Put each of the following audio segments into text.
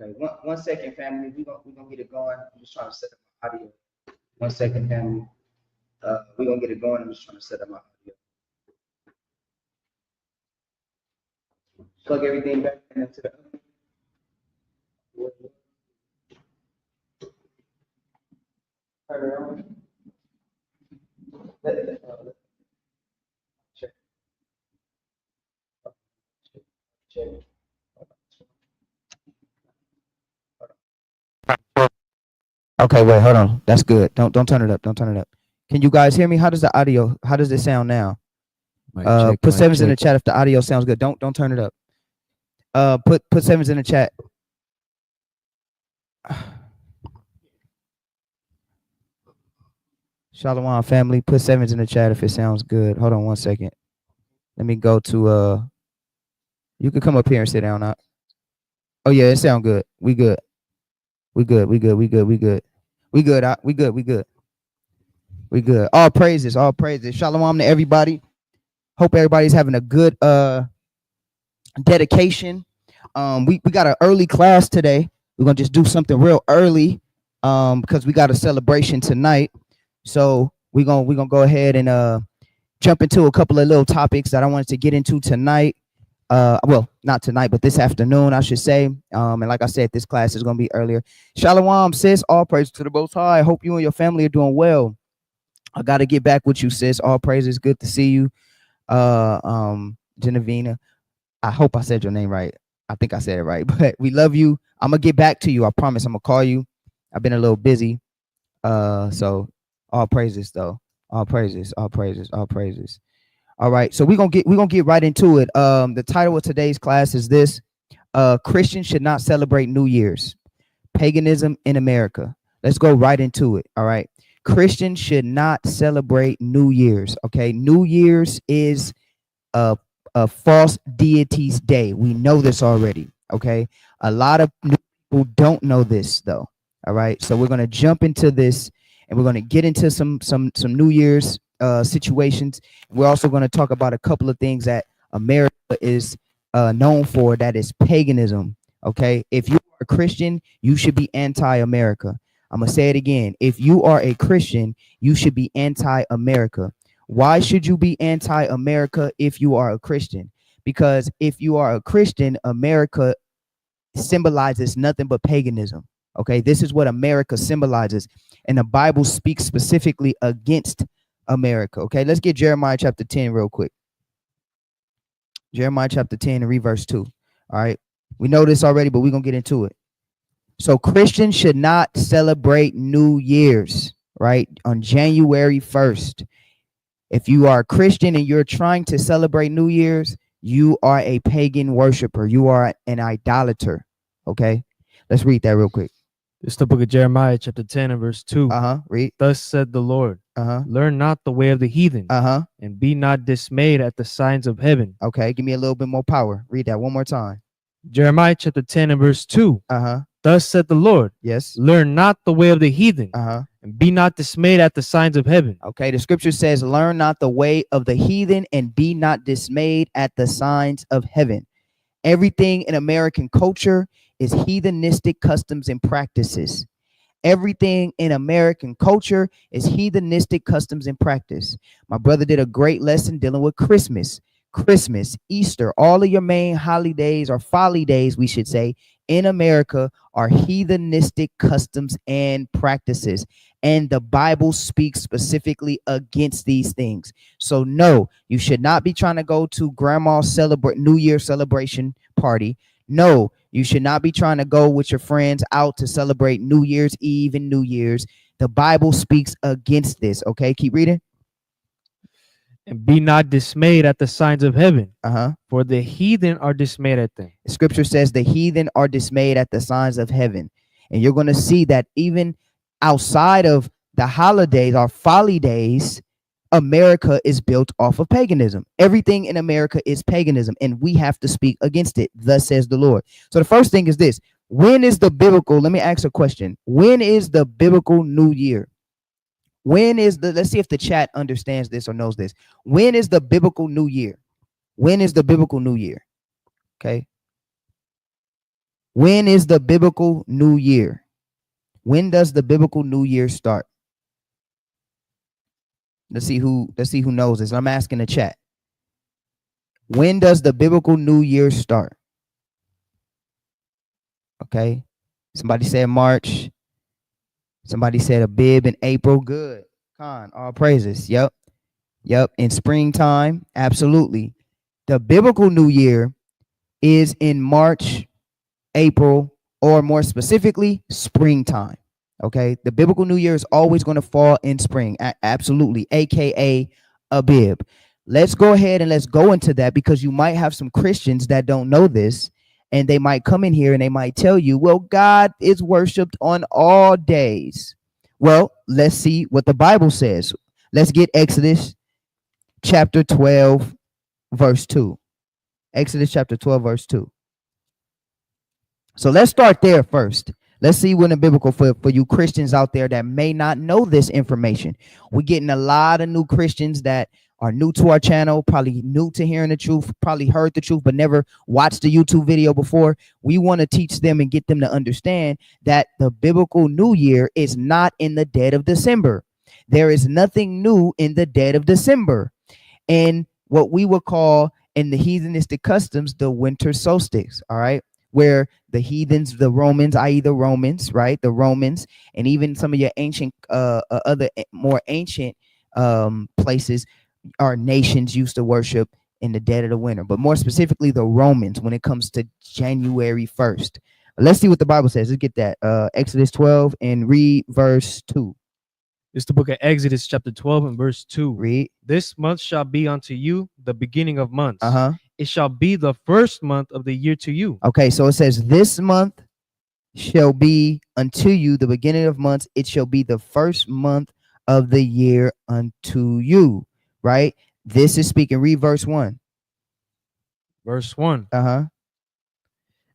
Okay, one second, family. We're gonna get it going. I'm just trying to set up my audio. 1 second, family. We're gonna get it going. I'm just trying to set up my audio. Plug everything back into the turn it on. Check. Check. Okay, wait, hold on. That's good. Don't turn it up. Don't turn it up. Can you guys hear me? How does the audio? How does it sound now? Put sevens in the chat if the audio sounds good. Don't turn it up. Put sevens in the chat. Shalom family. Put sevens in the chat if it sounds good. Hold on 1 second. Let me go to you can come up here and sit down now. Oh yeah, it sounds good. We good. We good. We good. We good. We good. We good. We good. We good. We good. All praises. All praises. Shalom to everybody. Hope everybody's having a good dedication. We got an early class today. We're gonna just do something real early because we got a celebration tonight. So we're gonna go ahead and jump into a couple of little topics that I wanted to get into tonight. Well, not tonight, but this afternoon, I should say. And like I said, this class is gonna be earlier. Shalom, sis. All praise to the Most High. I hope you and your family are doing well. I got to get back with you, sis. All praises. Good to see you. Genevina. I hope I said your name right. I think I said it right, but we love you. I'm gonna get back to you. I promise. I'm gonna call you. I've been a little busy. So all praises though. All praises, all praises, all praises. All right. So we're gonna get right into it. The title of today's class is this: Christians should not celebrate New Year's. Paganism in America. Let's go right into it. All right. Christians should not celebrate New Year's. Okay. New Year's is a false deity's day. We know this already. Okay. A lot of people don't know this though. All right. So we're going to jump into this and we're going to get into some New Year's situations. We're also going to talk about a couple of things that America is known for, that is paganism. Okay. If you are a Christian, you should be anti-America. I'm going to say it again. If you are a Christian, you should be anti-America. Why should you be anti-America if you are a Christian? Because if you are a Christian, America symbolizes nothing but paganism. Okay, this is what America symbolizes. And the Bible speaks specifically against America. Okay, let's get Jeremiah chapter 10 real quick. Jeremiah chapter 10 and read verse 2. All right, we know this already, but we're going to get into it. So Christians should not celebrate New Year's, right, on January 1st. If you are a Christian and you're trying to celebrate New Year's, you are a pagan worshiper. You are an idolater. Okay, let's read that real quick. It's the book of Jeremiah, chapter 10 and verse 2. Read. Thus said the Lord, learn not the way of the heathen, and be not dismayed at the signs of heaven. Okay, give me a little bit more power. Read that one more time. Jeremiah chapter 10 and verse 2. Thus said the Lord, yes, learn not the way of the heathen, and be not dismayed at the signs of heaven. Okay, the scripture says, learn not the way of the heathen and be not dismayed at the signs of heaven. Everything in American culture is heathenistic customs and practices. Everything in American culture is heathenistic customs and practice. My brother did a great lesson dealing with Christmas, Easter, all of your main holidays or folly days, we should say, in America are heathenistic customs and practices. And the Bible speaks specifically against these things. So no, you should not be trying to go to grandma's New Year celebration party. No, you should not be trying to go with your friends out to celebrate New Year's Eve and New Year's. The Bible speaks against this. Okay, keep reading. And be not dismayed at the signs of heaven, for the heathen are dismayed at them. The scripture says the heathen are dismayed at the signs of heaven. And you're going to see that even outside of the holidays or folly days, America is built off of paganism. Everything in America is paganism, and we have to speak against it. Thus says the Lord. So the first thing is this. When is the biblical, let me ask a question. When is the biblical New Year? When is let's see if the chat understands this or knows this. When is the biblical New Year? When is the biblical New Year? Okay. When is the biblical new year? When does the biblical new year start? Let's see who knows this. I'm asking the chat. When does the biblical new year start? Okay. Somebody said March. Somebody said Abib in April. Good. Khan, all praises. Yep. In springtime. Absolutely. The biblical new year is in March, April, or more specifically, springtime. Okay. The biblical new year is always going to fall in spring. Absolutely. AKA Abib. Let's go ahead and let's go into that, because you might have some Christians that don't know this, and they might come in here and they might tell you, well, God is worshiped on all days. Well, let's see what the Bible says. Let's get Exodus chapter 12, verse 2. Exodus chapter 12, verse 2. So let's start there first. Let's see when the biblical, for you Christians out there that may not know this information. We're getting a lot of new Christians that are new to our channel, probably new to hearing the truth, probably heard the truth, but never watched the YouTube video before. We want to teach them and get them to understand that the biblical new year is not in the dead of December. There is nothing new in the dead of December. And what we would call in the heathenistic customs, the winter solstice, all right? Where the heathens, the Romans, i.e. the Romans, right? The Romans, and even some of your ancient, other more ancient places, our nations used to worship in the dead of the winter, but more specifically the Romans when it comes to January 1st. Let's see what the Bible says. Let's get that. Exodus 12 and read verse 2. It's the book of Exodus chapter 12 and verse 2. Read. This month shall be unto you the beginning of months. It shall be the first month of the year to you. Okay, so it says this month shall be unto you the beginning of months. It shall be the first month of the year unto you, right? This is speaking. Read verse 1. Verse 1.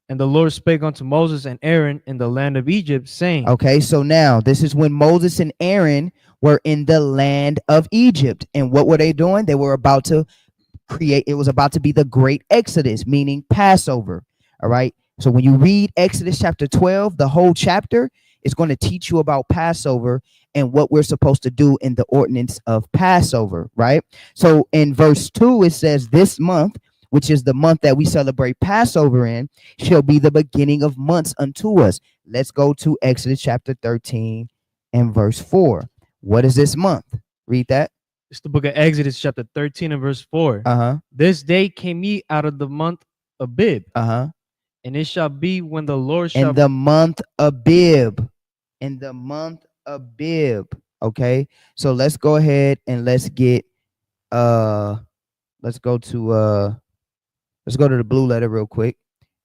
And the Lord spake unto Moses and Aaron in the land of Egypt, saying. Okay, so now this is when Moses and Aaron were in the land of Egypt. And what were they doing? They were about to create, it was about to be the great Exodus, meaning Passover. All right. So when you read Exodus chapter 12, the whole chapter is going to teach you about Passover and what we're supposed to do in the ordinance of Passover. Right. So in verse 2, it says this month, which is the month that we celebrate Passover in, shall be the beginning of months unto us. Let's go to Exodus chapter 13 and verse 4. What is this month? Read that. It's the book of Exodus chapter 13 and verse 4. This day came ye out of the month Abib. And it shall be when the Lord shall. In the month Abib. In the month Abib. Okay. So let's go ahead and let's get let's go to the blue letter real quick,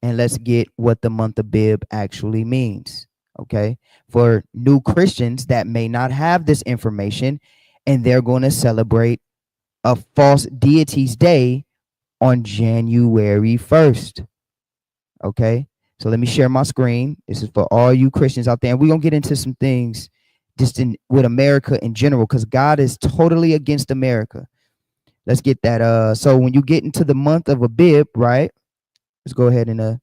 and let's get what the month Abib actually means. Okay. For new Christians that may not have this information, and they're going to celebrate a false deity's day on January 1st. Okay. So let me share my screen. This is for all you Christians out there. And we're going to get into some things just with America in general, because God is totally against America. Let's get that. So when you get into the month of Abib, right? Let's go ahead and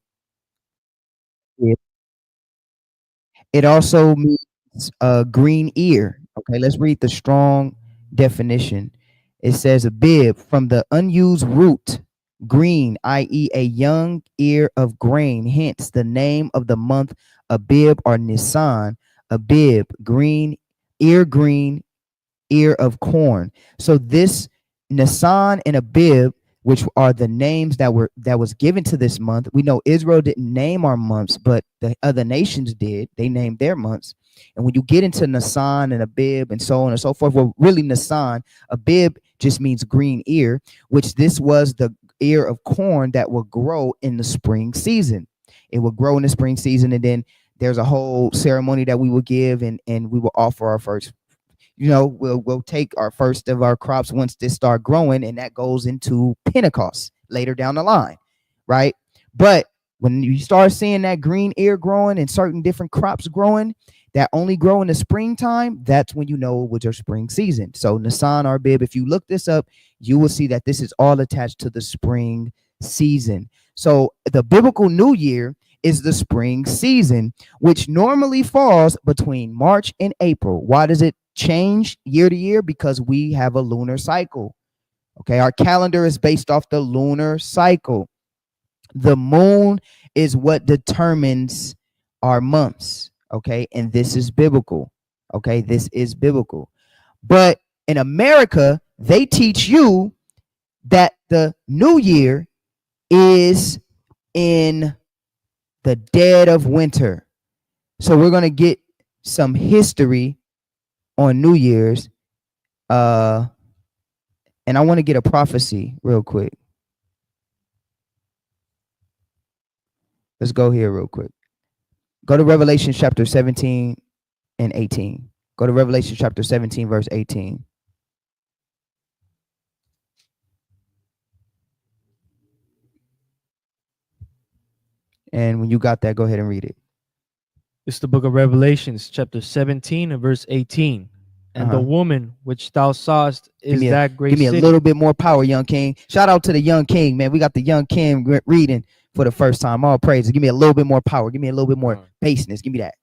it also means green ear. Okay, let's read the strong definition. It says Abib, from the unused root green, i.e. a young ear of grain, hence the name of the month Abib or Nisan. Abib, green ear of corn. So this Nisan and Abib, which are the names that was given to this month. We know Israel didn't name our months, but the other nations did. They named their months. And when you get into Nisan and Abib and so on and so forth, well, really Nisan, Abib just means green ear, which this was the ear of corn that will grow in the spring season. It will grow in the spring season, and then there's a whole ceremony that we will give, and we will offer our first. We'll take our first of our crops once they start growing, and that goes into Pentecost later down the line, right? But when you start seeing that green ear growing and certain different crops growing that only grow in the springtime, that's when you know it was your spring season. So Nisan or Abib, if you look this up, you will see that this is all attached to the spring season. So the biblical new year is the spring season, which normally falls between March and April. Why does it change year to year? Because we have a lunar cycle. Okay, our calendar is based off the lunar cycle. The moon is what determines our months. Okay, and this is biblical. Okay, this is biblical. But in America, they teach you that the new year is in the dead of winter. So we're going to get some history on New Year's. And I want to get a prophecy real quick. Let's go here real quick. Go to Revelation chapter 17 and 18. Go to Revelation chapter 17, verse 18. And when you got that, go ahead and read it. It's the book of Revelations, chapter 17 and verse 18. And the woman which thou sawest is that great city. Give me a little bit more power, young king. Shout out to the young king, man. We got the young king reading for the first time. All praises. Give me a little bit more power. Give me a little bit more bassness. Give me that.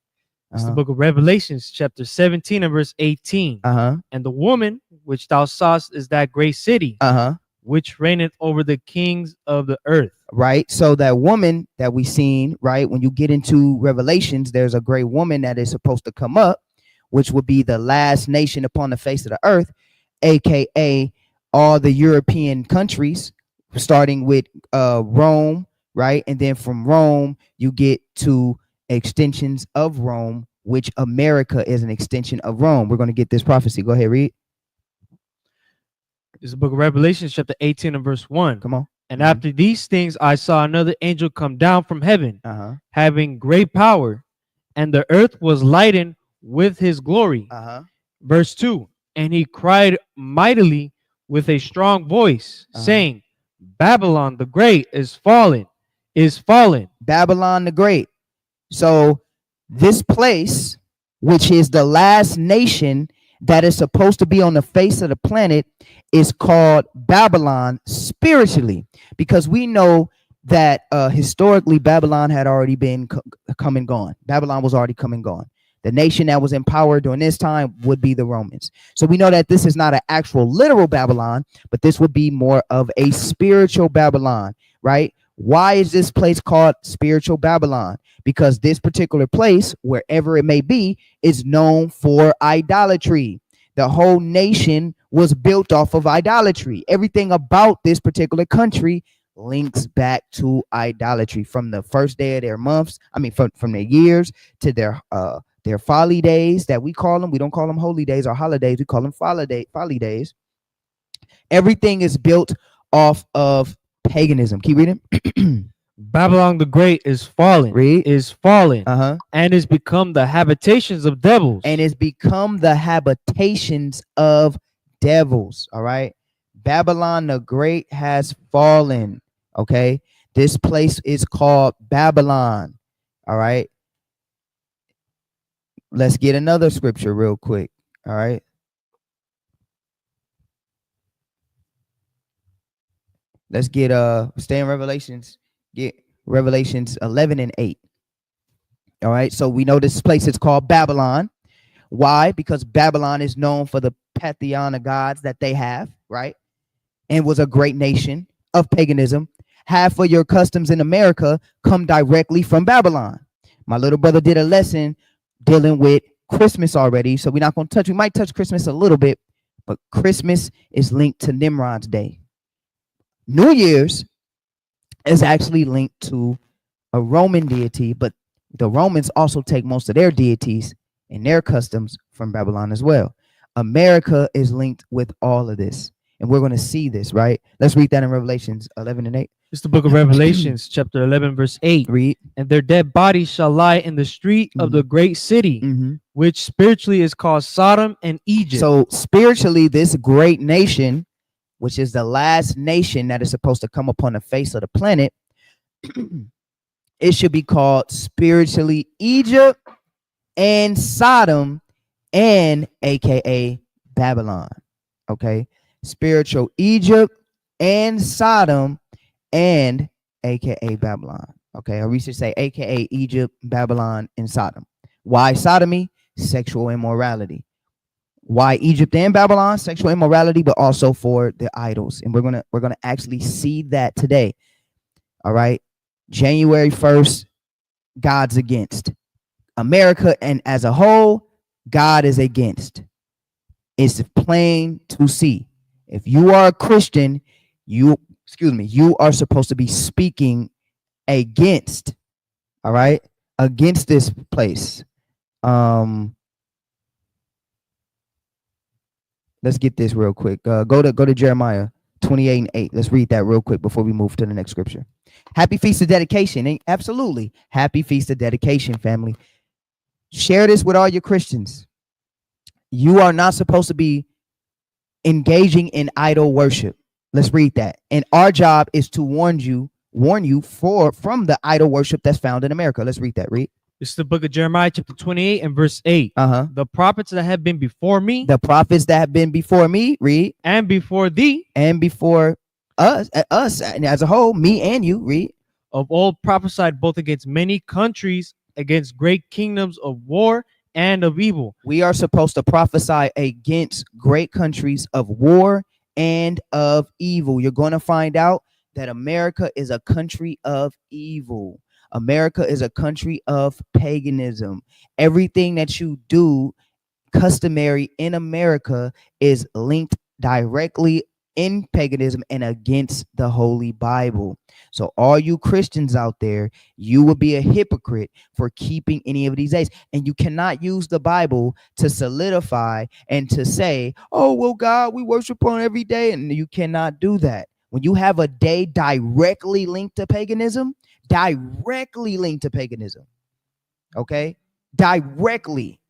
It's the book of Revelations, chapter 17 and verse 18. And the woman which thou sawest is that great city, which reigneth over the kings of the earth. Right. So that woman that we seen, right, when you get into Revelations, there's a great woman that is supposed to come up, which would be the last nation upon the face of the earth, aka all the European countries, starting with Rome, right? And then from Rome, you get to extensions of Rome, which America is an extension of Rome. We're going to get this prophecy. Go ahead, read. It's the book of Revelation, chapter 18 and verse 1. Come on. And after these things, I saw another angel come down from heaven, having great power, and the earth was lightened with his glory. Verse 2. And he cried mightily with a strong voice, saying, Babylon the Great is fallen, is fallen. Babylon the Great. So this place, which is the last nation that is supposed to be on the face of the planet, is called Babylon spiritually, because we know that historically Babylon had already been come and gone. Babylon was already come and gone. The nation that was in power during this time would be the Romans. So we know that this is not an actual literal Babylon, but this would be more of a spiritual Babylon, right? Why is this place called spiritual Babylon? Because this particular place, wherever it may be, is known for idolatry. The whole nation was built off of idolatry. Everything about this particular country links back to idolatry, from the first day of their months. I mean, from their years to their folly days that we call them. We don't call them holy days or holidays. We call them folly days. Everything is built off of paganism. Keep reading. Babylon the Great is fallen. Read. Is fallen. And is become the habitations of devils. And is become the habitations of devils. All right. Babylon the Great has fallen. Okay. This place is called Babylon. All right. Let's get another scripture real quick. All right. Let's get stay in Revelations. Get Revelations 11 and 8. All right. So we know this place is called Babylon. Why? Because Babylon is known for the pantheon of gods that they have, right? And was a great nation of paganism. Half of your customs in America come directly from Babylon. My little brother did a lesson dealing with Christmas already, so we're not going to touch. We might touch Christmas a little bit, but Christmas is linked to Nimrod's day. New Year's is actually linked to a Roman deity, but the Romans also take most of their deities and their customs from Babylon as well. America is linked with all of this, and we're going to see this, right? Let's read that in Revelations 11 and 8. It's the book of Revelations, chapter 11, verse 8. Read. And their dead bodies shall lie in the street of the great city, which spiritually is called Sodom and Egypt. So spiritually, this great nation, which is the last nation that is supposed to come upon the face of the planet, it should be called spiritually Egypt and Sodom, and aka Babylon. Okay, spiritual Egypt and Sodom, and aka Babylon. Okay, or we should say aka Egypt, Babylon, and Sodom. Why sodomy? Sexual immorality. Why Egypt and Babylon? Sexual immorality, but also for the idols. And we're gonna actually see that today. All right. January 1st, God's against. America and as a whole, God is against. It's plain to see. If you are a Christian, you are supposed to be speaking against, all right, against this place. Let's get this real quick. Go to Jeremiah 28:8. Let's read that real quick before we move to the next scripture. Happy Feast of Dedication. Absolutely. Happy Feast of Dedication, family. Share this with all your Christians. You are not supposed to be engaging in idol worship. Let's read that. And our job is to warn you from the idol worship that's found in America. Let's read that. Read. This is the book of Jeremiah, chapter 28 and verse 8. The prophets that have been before me. The prophets that have been before me. Read. And before thee. And before us and as a whole, me and you. Read. Of old prophesied both against many countries, against great kingdoms of war and of evil. We are supposed to prophesy against great countries of war and of evil. You're going to find out that America is a country of evil. America is a country of paganism. Everything that you do customary in America is linked directly in paganism and against the Holy Bible. So all you Christians out there, you will be a hypocrite for keeping any of these days. And you cannot use the Bible to solidify and to say, oh, well, God, we worship on every day. And you cannot do that. When you have a day directly linked to paganism, okay, directly,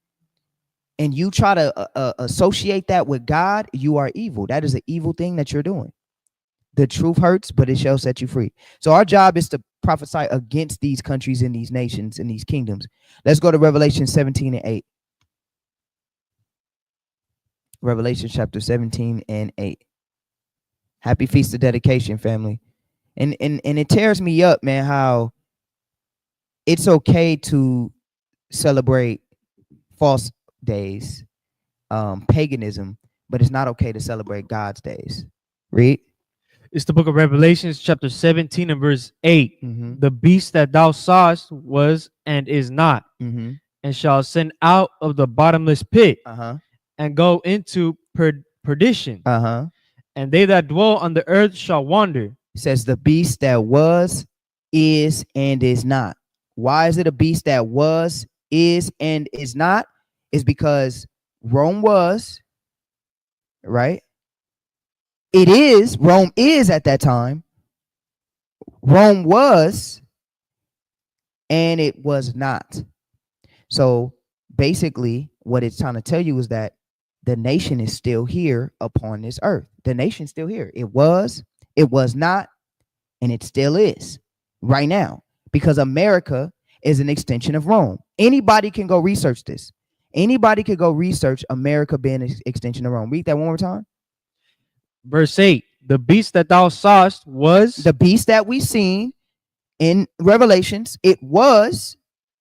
and you try to associate that with God, you are evil. That is an evil thing that you're doing. The truth hurts, but it shall set you free. So our job is to prophesy against these countries and these nations and these kingdoms. Let's go to Revelation 17:8. Revelation chapter 17:8. Happy Feast of Dedication, family. And it tears me up, man, how it's okay to celebrate false days, paganism, but it's not okay to celebrate God's days. Read. It's the book of Revelations, chapter 17 and verse 8. The beast that thou sawest was and is not, and shall ascend out of the bottomless pit and go into perdition. And they that dwell on the earth shall wander. It says the beast that was, is, and is not. Why is it a beast that was, is, and is not? It's because Rome was, right? It is, Rome is at that time. Rome was, and it was not. So basically, what it's trying to tell you is that the nation is still here upon this earth. The nation's still here. It was not, and it still is right now, because America is an extension of Rome. Anybody can go research this. Anybody could go research America being an extension of Rome. Read that one more time. Verse 8, the beast that thou sawest was. The beast that we seen in Revelations, it was,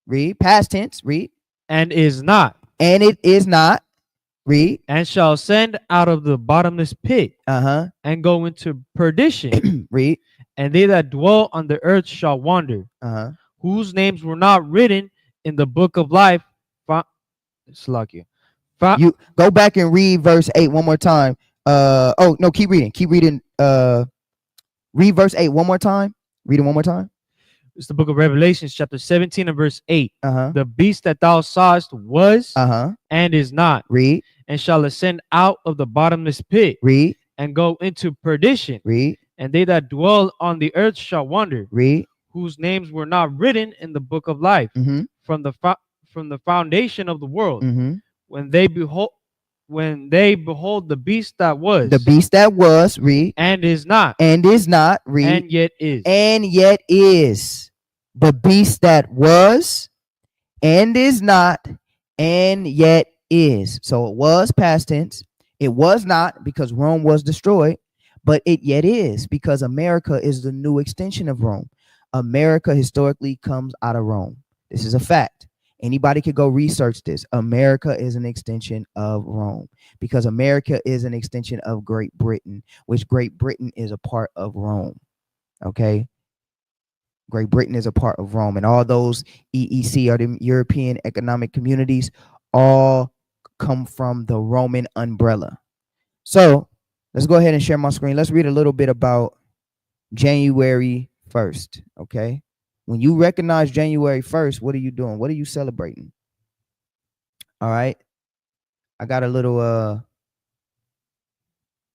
read, past tense, read. And is not. And it is not, read. And shall ascend out of the bottomless pit. And go into perdition. Read. And they that dwell on the earth shall wander. Whose names were not written in the book of life. You go back and read verse 8 one more time. Oh no, keep reading. Read verse 8 one more time. Read it one more time. It's the book of Revelations, chapter 17 and verse 8. The beast that thou sawest was and is not. Read. And shall ascend out of the bottomless pit. Read. And go into perdition. Read. And they that dwell on the earth shall wander. Read. Whose names were not written in the book of life from the foundation of the world. When they behold the beast that was. The beast that was, read. And is not. And is not, read. And yet is. And yet is. The beast that was, and is not, and yet is. So it was past tense. It was not because Rome was destroyed, but it yet is because America is the new extension of Rome. America historically comes out of Rome. This is a fact. Anybody could go research this. America is an extension of Rome because America is an extension of Great Britain, which Great Britain is a part of Rome. Okay. Great Britain is a part of Rome, and all those EEC or the European Economic Communities all come from the Roman umbrella. So let's go ahead and share my screen. Let's read a little bit about January 1st. Okay. When you recognize January 1st, what are you doing? What are you celebrating? All right. I got a little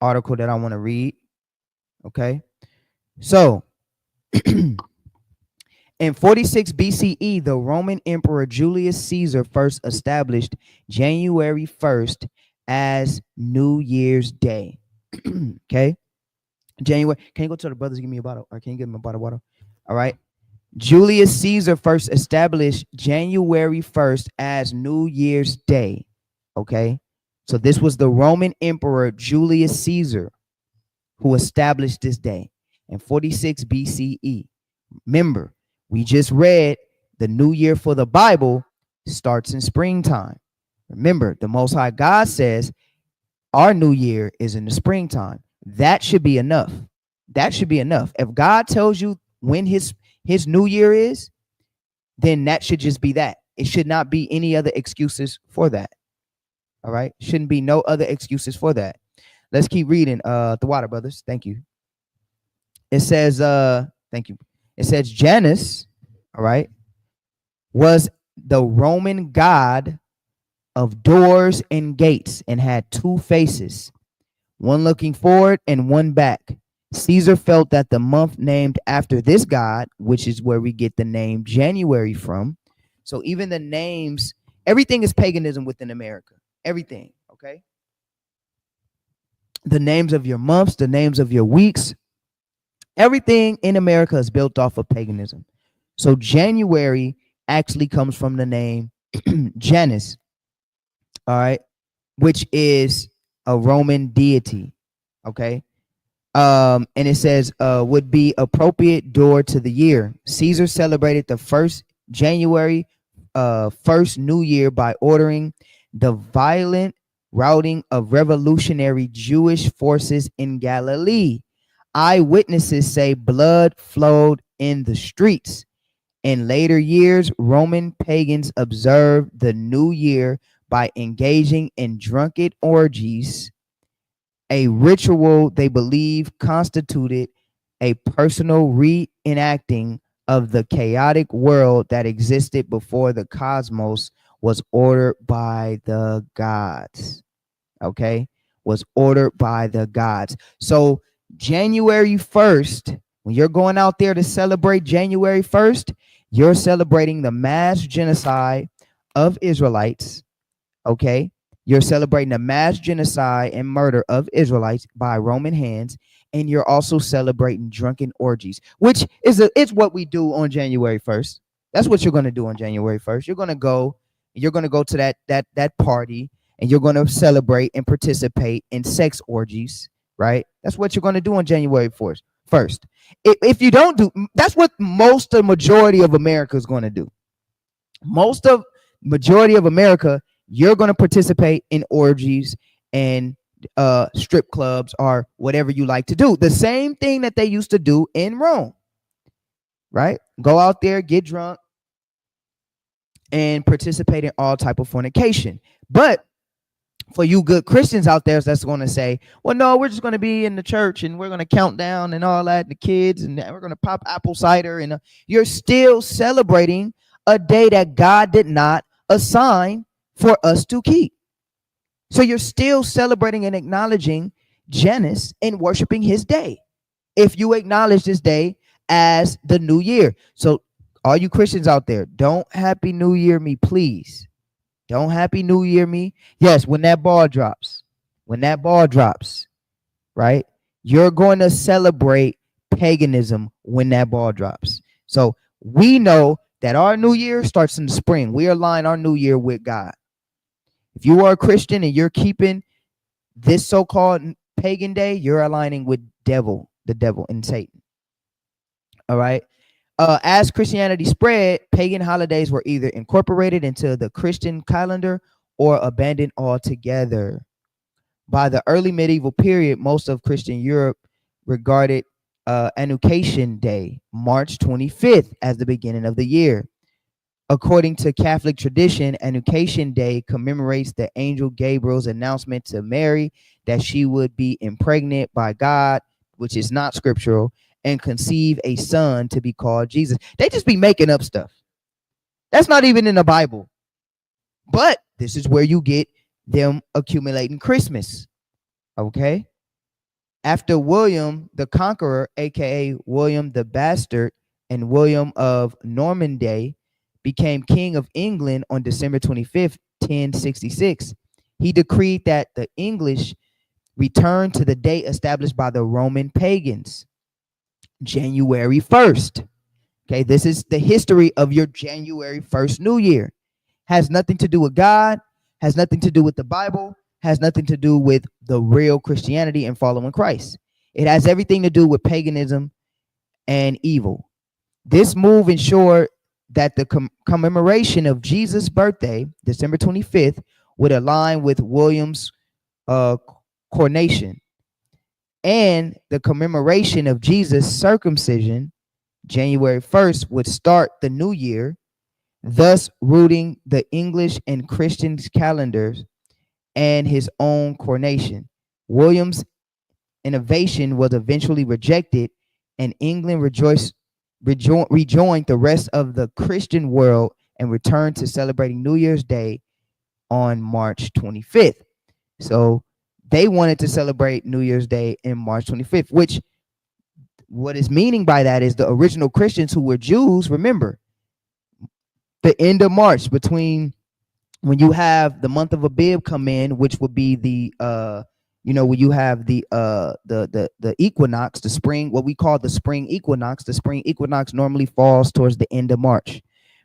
article that I want to read. Okay. So in 46 BCE, the Roman Emperor Julius Caesar first established January 1st as New Year's Day. Okay. January. Can you go to the brothers and give me a bottle? Or can you give me a bottle of water? All right. Julius Caesar first established January 1st as New Year's Day. Okay. So this was the Roman Emperor Julius Caesar who established this day in 46 BCE. Remember, we just read the new year for the Bible starts in springtime. Remember, the Most High God says our new year is in the springtime. That should be enough. That should be enough. If God tells you when his new year is, then that should just be that. It should not be any other excuses for that. All right. Shouldn't be no other excuses for that. Let's keep reading. The water, brothers. Thank you. It says, thank you. It says Janus, all right, was the Roman god of doors and gates and had two faces, one looking forward and one back. Caesar felt that the month named after this god, which is where we get the name January from. So even the names, everything is paganism within America. Everything, okay? The names of your months, the names of your weeks, everything in America is built off of paganism. So January actually comes from the name Janus, all right, which is a Roman deity, okay? And it says would be appropriate door to the year. Caesar celebrated the first January first New Year by ordering the violent routing of revolutionary Jewish forces in Galilee. Eyewitnesses say blood flowed in the streets. In later years, Roman pagans observed the new year by engaging in drunken orgies, a ritual they believe constituted a personal reenacting of the chaotic world that existed before the cosmos was ordered by the gods. Okay, was ordered by the gods. So January 1st, when you're going out there to celebrate January 1st, you're celebrating the mass genocide of Israelites. Okay, you're celebrating the mass genocide and murder of Israelites by Roman hands, and you're also celebrating drunken orgies, which is it's what we do on January 1st. That's what you're going to do on January 1st. You're going to go to that party, and you're going to celebrate and participate in sex orgies, right? That's what you're going to do on January 1st. If you don't do, that's what the majority of America is going to do. Majority of America, you're going to participate in orgies and strip clubs or whatever you like to do. The same thing that they used to do in Rome, right? Go out there, get drunk, and participate in all type of fornication. But for you good Christians out there that's going to say, well, no, we're just going to be in the church and we're going to count down and all that, the kids, and we're going to pop apple cider. And you're still celebrating a day that God did not assign for us to keep. So you're still celebrating and acknowledging Janus and worshiping his day, if you acknowledge this day as the new year. So all you Christians out there, don't Happy New Year me, please. Don't Happy New Year me. Yes, when that ball drops, right? You're going to celebrate paganism when that ball drops. So we know that our new year starts in the spring. We align our new year with God. If you are a Christian and you're keeping this so-called pagan day, you're aligning with the devil and Satan. All right. As Christianity spread, pagan holidays were either incorporated into the Christian calendar or abandoned altogether. By the early medieval period, most of Christian Europe regarded Annunciation Day, March 25th, as the beginning of the year. According to Catholic tradition, Annunciation Day commemorates the angel Gabriel's announcement to Mary that she would be impregnated by God, which is not scriptural, and conceive a son to be called Jesus. They just be making up stuff. That's not even in the Bible. But this is where you get them accumulating Christmas. Okay? After William the Conqueror, aka William the Bastard, and William of Normandy became king of England on December 25th, 1066, he decreed that the English return to the date established by the Roman pagans, January 1st. Okay, this is the history of your January 1st New Year. Has nothing to do with God, has nothing to do with the Bible, has nothing to do with the real Christianity and following Christ. It has everything to do with paganism and evil. This move ensured that the commemoration of Jesus' birthday, December 25th, would align with William's coronation, and the commemoration of Jesus' circumcision, January 1st, would start the new year, thus rooting the English and Christian calendars and his own coronation. William's innovation was eventually rejected, and England rejoined the rest of the Christian world and returned to celebrating New Year's Day on March 25th. So they wanted to celebrate New Year's Day in March 25th, which what is meaning by that is the original Christians who were Jews, remember, the end of March, between when you have the month of Abib come in, which would be the when you have the equinox, the spring, what we call the spring equinox. The spring equinox normally falls towards the end of March,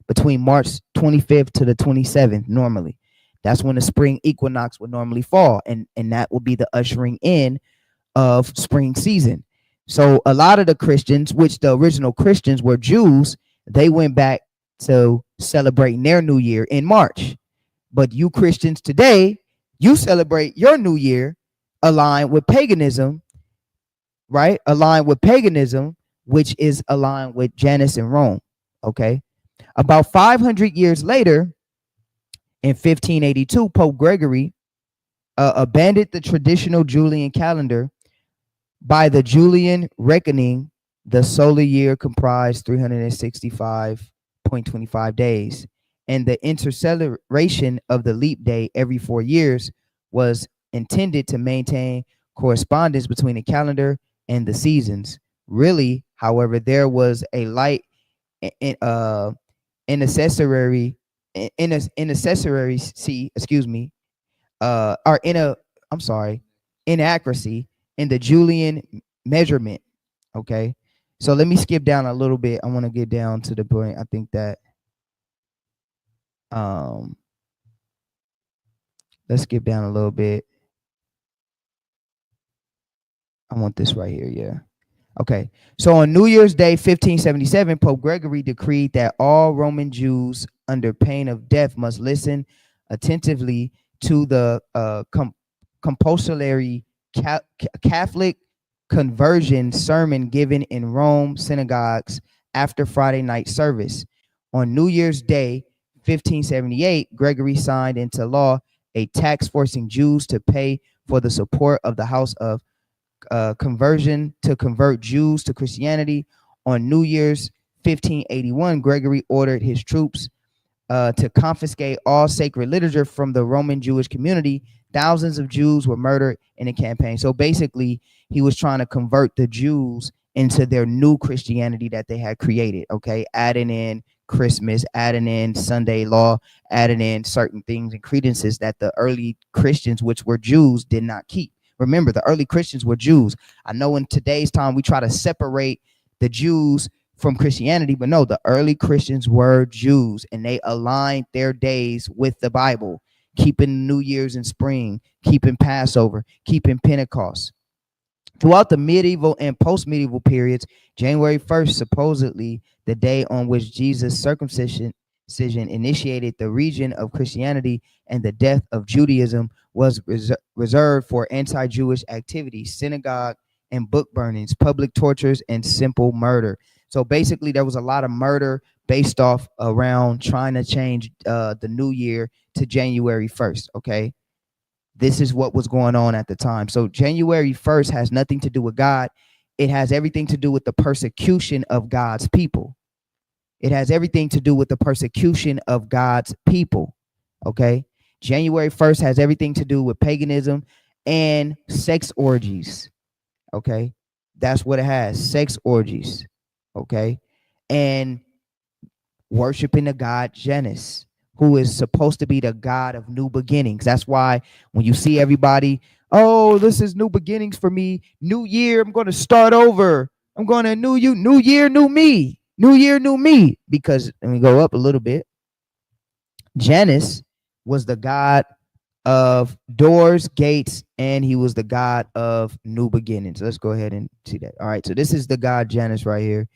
between March 25th to the 27th normally. That's when the spring equinox would normally fall, and that would be the ushering in of spring season. So a lot of the Christians, which the original Christians were Jews, they went back to celebrating their new year in March. But you Christians today, you celebrate your new year aligned with paganism, right? Aligned with paganism, which is aligned with Janus and Rome, okay? About 500 years later, in 1582, Pope Gregory abandoned the traditional Julian calendar. By the Julian reckoning, the solar year comprised 365.25 days, and the intercalation of the leap day every 4 years was intended to maintain correspondence between the calendar and the seasons. Really, however, there was a light inaccessory inaccuracy in the Julian measurement. Okay, so let me skip down a little bit. I want to get down to the point. I think that let's skip down a little bit. I want this right here. Yeah. Okay. So on New Year's Day, 1577, Pope Gregory decreed that all Roman Jews under pain of death must listen attentively to the compulsory Catholic conversion sermon given in Rome synagogues after Friday night service. On New Year's Day, 1578, Gregory signed into law a tax forcing Jews to pay for the support of the house of conversion to convert Jews to Christianity. On New Year's 1581, Gregory ordered his troops to confiscate all sacred literature from the Roman Jewish community. Thousands of Jews were murdered in the campaign. So basically, he was trying to convert the Jews into their new Christianity that they had created, okay? Adding in Christmas, adding in Sunday law, adding in certain things and credences that the early Christians, which were Jews, did not keep. Remember, the early Christians were Jews. I know in today's time, we try to separate the Jews from Christianity, but no, the early Christians were Jews, and they aligned their days with the Bible, keeping New Year's in spring, keeping Passover, keeping Pentecost. Throughout the medieval and post-medieval periods, January 1st supposedly the day on which Jesus' circumcision initiated the region of Christianity, and the death of Judaism was reserved for anti-Jewish activities, synagogue and book burnings, public tortures, and simple murder. So basically, there was a lot of murder based off around trying to change the new year to January 1st. Okay, this is what was going on at the time. So January 1st has nothing to do with God. It has everything to do with the persecution of God's people. It has everything to do with the persecution of God's people. Okay, January 1st has everything to do with paganism and sex orgies. Okay, that's what it has, sex orgies. Okay, and worshiping the god Janus, who is supposed to be the god of new beginnings. That's why when you see everybody, oh, this is new beginnings for me, new year, I'm going to start over, I'm going to new year, new me, new year, new me. Because let me go up a little bit. Janus was the god of doors, gates, and he was the god of new beginnings. Let's go ahead and see that. All right, so this is the god Janus right here.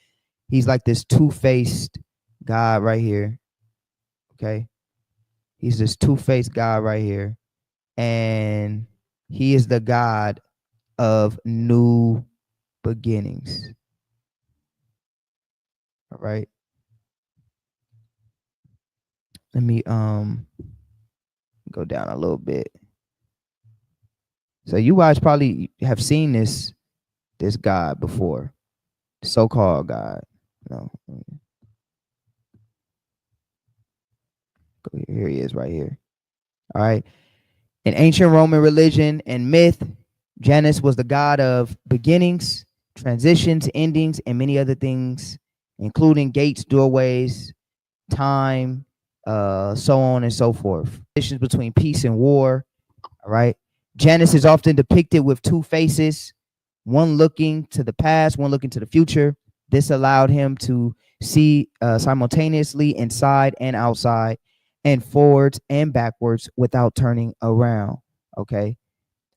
He's like this two-faced god right here. Okay, he's this two-faced god right here, and he is the god of new beginnings. All right, let me go down a little bit. So you guys probably have seen this god before, so-called god. No, here he is right here. All right, in ancient Roman religion and myth, Janus was the god of beginnings, transitions, endings, and many other things, including gates, doorways, time, so on and so forth. Transitions between peace and war. All right, Janus is often depicted with two faces, one looking to the past, one looking to the future. This allowed him to see simultaneously inside and outside, and forwards and backwards without turning around. Okay,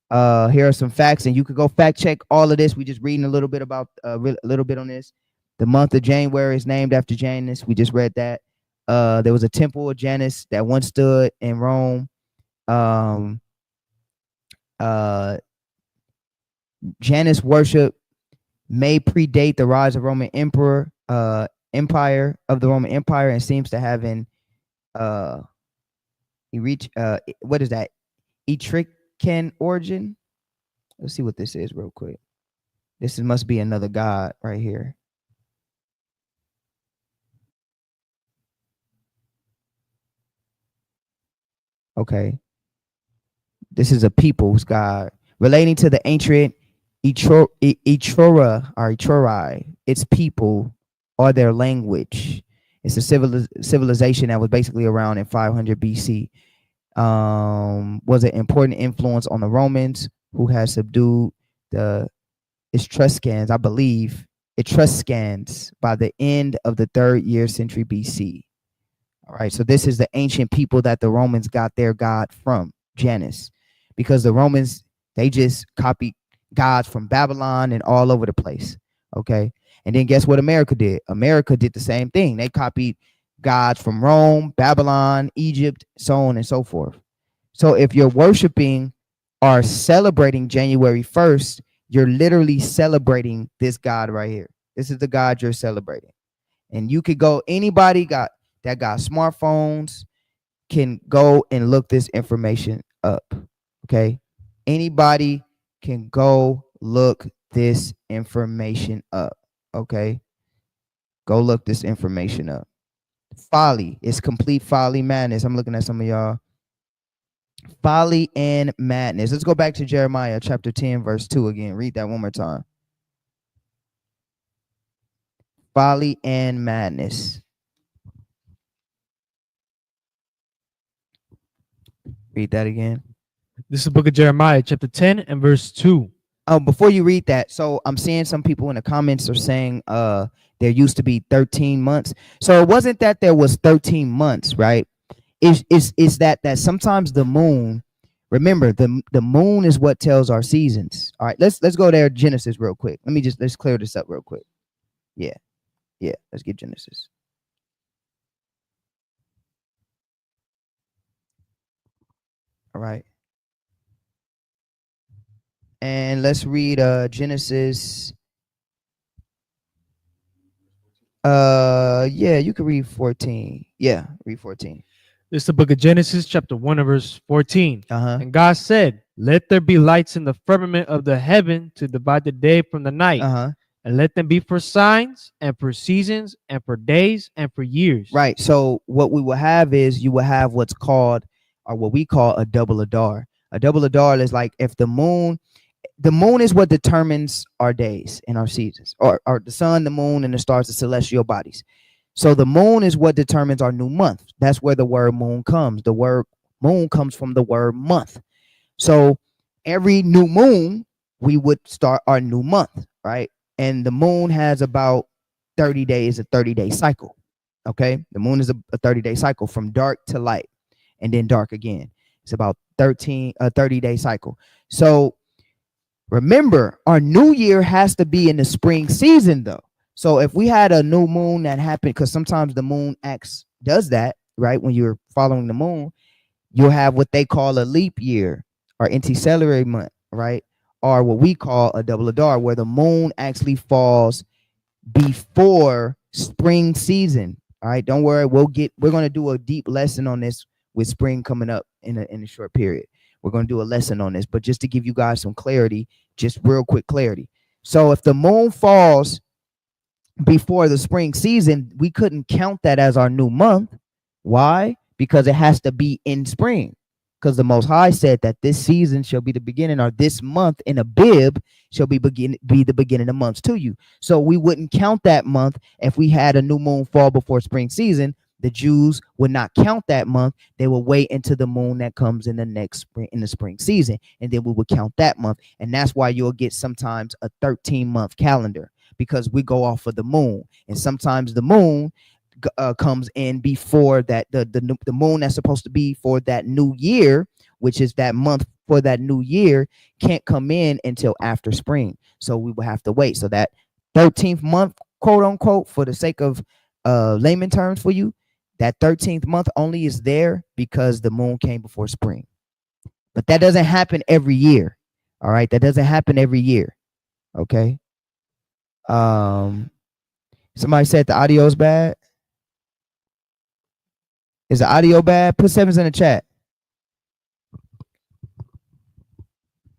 here are some facts, and you could go fact check all of this. We just reading a little bit about a little bit on this. The month of January is named after Janus. We just read that. There was a temple of Janus that once stood in Rome. Janus worship may predate the rise of Roman empire of the Roman Empire, and seems to have an what is that, Etruscan origin. Let's see what this is real quick. This must be another god right here. Okay, this is a people's god relating to the ancient Etrura or Etrurai, its people or their language. It's a civilization that was basically around in 500 BC. Was an important influence on the Romans, who had subdued the Etruscans, I believe, Etruscans by the end of the 3rd century BC. All right, so this is the ancient people that the Romans got their god from, Janus, because the Romans, they just copied gods from Babylon and all over the place. Okay, and then guess what America did? America did the same thing. They copied gods from Rome, Babylon, Egypt, so on and so forth. So if you're worshiping or celebrating January 1st, you're literally celebrating this god right here. This is the god you're celebrating. And you could go, anybody that got smartphones can go and look this information up. Okay, anybody can go look this information up. Okay, go look this information up. Folly is complete folly, madness. I'm looking at some of y'all. Folly and madness. Let's go back to Jeremiah chapter 10 verse 2 again. Read that one more time. Folly and madness. Read that again. This is the book of Jeremiah chapter 10 and verse 2. Before you read that, so I'm seeing some people in the comments are saying there used to be 13 months. So it wasn't that there was 13 months, right? It's that sometimes the moon, remember the moon is what tells our seasons. All right, let's go there, Genesis real quick. Let's clear this up real quick. Yeah. Yeah, let's get Genesis. All right. And let's read Genesis. Yeah, you can read 14. Yeah, read 14. This is the book of Genesis, chapter 1 and verse 14. And God said, let there be lights in the firmament of the heaven to divide the day from the night. And let them be for signs and for seasons and for days and for years. Right. So what we will have is you will have what's called, or what we call, a double adar. A double adar is like if the moon is what determines our days and our seasons, or the sun, the moon, and the stars, the celestial bodies. So the moon is what determines our new month. That's where the word moon comes. The word moon comes from the word month. So every new moon, we would start our new month, right? And the moon has about 30 days, a 30-day cycle. Okay, the moon is a 30-day cycle from dark to light, and then dark again. It's about 30-day cycle. So remember, our new year has to be in the spring season, though. So if we had a new moon that happened, because sometimes the moon does that, right? When you're following the moon, you'll have what they call a leap year or anticellary month, right? Or what we call a double adar, where the moon actually falls before spring season. All right, don't worry, we're going to do a deep lesson on this with spring coming up in a short period. We're going to do a lesson on this, but just to give you guys some clarity, just real quick clarity. So if the moon falls before the spring season, we couldn't count that as our new month. Why? Because it has to be in spring. Because the Most High said that this season shall be the beginning, or this month in Abib shall be the beginning of months to you. So we wouldn't count that month if we had a new moon fall before spring season. The Jews would not count that month. They will wait until the moon that comes in the next spring, in the spring season, and then we would count that month. And that's why you'll get sometimes a 13-month calendar, because we go off of the moon, and sometimes the moon comes in before that, the moon that's supposed to be for that new year, which is that month for that new year, can't come in until after spring. So we will have to wait. So that 13th month, quote unquote, for the sake of layman terms for you, that 13th month only is there because the moon came before spring. But that doesn't happen every year. All right, that doesn't happen every year. Okay. Somebody said the audio is bad. Is the audio bad? Put sevens in the chat.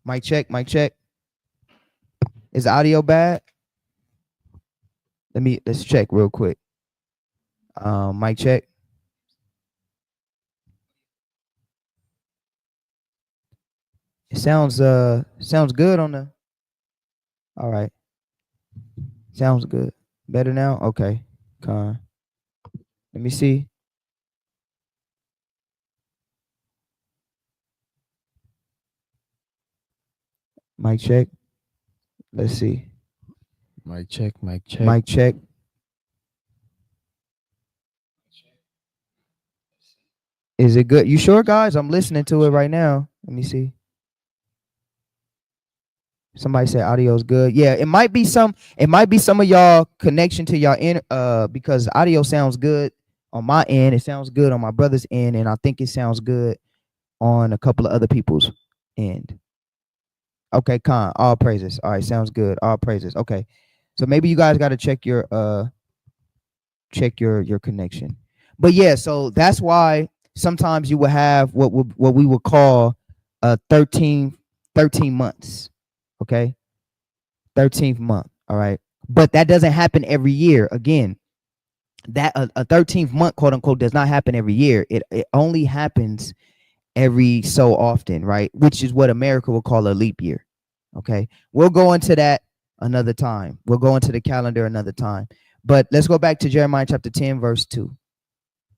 Mic check, mic check. Is the audio bad? Let's check real quick. Mic check. It sounds good on the. All right. Sounds good. Better now? Okay. Let me see. Mic check. Let's see. Mic check, mic check. Mic check. Is it good? You sure, guys? I'm listening to it right now. Let me see. Somebody said audio is good. Yeah, it might be some of y'all connection to y'all because audio sounds good on my end. It sounds good on my brother's end, and I think it sounds good on a couple of other people's end. Okay, all praises. All right, sounds good. All praises. Okay. So maybe you guys got to check your connection. But yeah, so that's why sometimes you will have what we would call 13 months. Okay, 13th month. All right, but that doesn't happen every year. Again, that a 13th month, quote unquote, does not happen every year. It only happens every so often, right? Which is what America will call a leap year. Okay, we'll go into that another time. We'll go into the calendar another time. But let's go back to Jeremiah chapter 10, verse 2.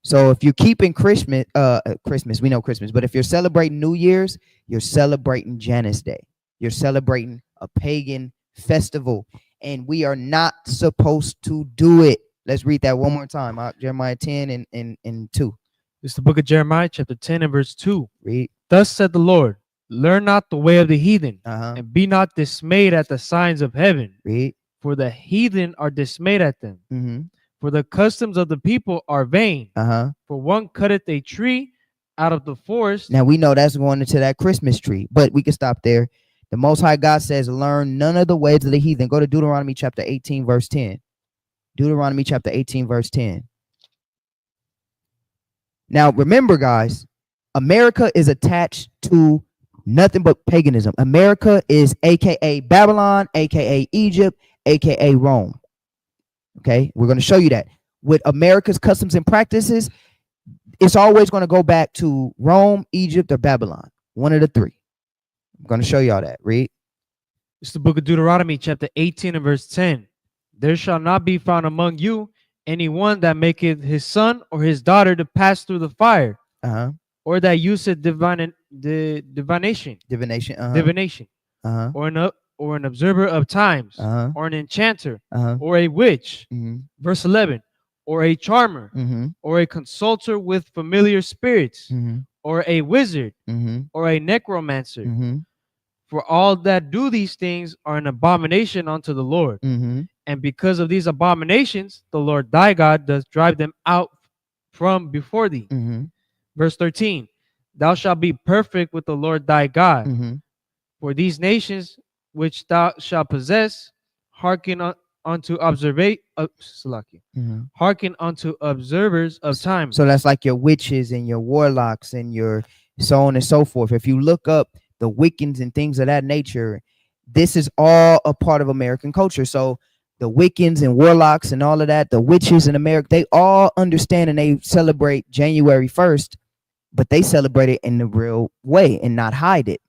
So if you're keeping Christmas, we know Christmas, but if you're celebrating New Year's, you're celebrating Janus Day. You're celebrating a pagan festival, and we are not supposed to do it. Let's read that one more time. Jeremiah 10 and 2. It's the book of Jeremiah, chapter 10 and verse 2. Read. Thus said the Lord, learn not the way of the heathen, and be not dismayed at the signs of heaven. Read. For the heathen are dismayed at them. Mm-hmm. For the customs of the people are vain. For one cutteth a tree out of the forest. Now we know that's going into that Christmas tree, but we can stop there. The Most High God says, learn none of the ways of the heathen. Go to Deuteronomy chapter 18, verse 10. Deuteronomy chapter 18, verse 10. Now, remember, guys, America is attached to nothing but paganism. America is AKA Babylon, AKA Egypt, AKA Rome. Okay, we're going to show you that. With America's customs and practices, it's always going to go back to Rome, Egypt, or Babylon. One of the three. I'm going to show y'all that. Read. It's the book of Deuteronomy, chapter 18 and verse 10. There shall not be found among you anyone that maketh his son or his daughter to pass through the fire, or that useth divination, or an observer of times, or an enchanter, or a witch. Verse 11. Or a charmer, or a consulter with familiar spirits, or a wizard, or a necromancer. For all that do these things are an abomination unto the Lord. And because of these abominations, the Lord thy God does drive them out from before thee. Verse 13. Thou shalt be perfect with the Lord thy God. For these nations which thou shalt possess, hearken unto hearken unto observers of time. So that's like your witches and your warlocks and your so on and so forth. If you look up the Wiccans and things of that nature, this is all a part of American culture. So the Wiccans and warlocks and all of that, the witches in America, they all understand and they celebrate January 1st, but they celebrate it in the real way and not hide it.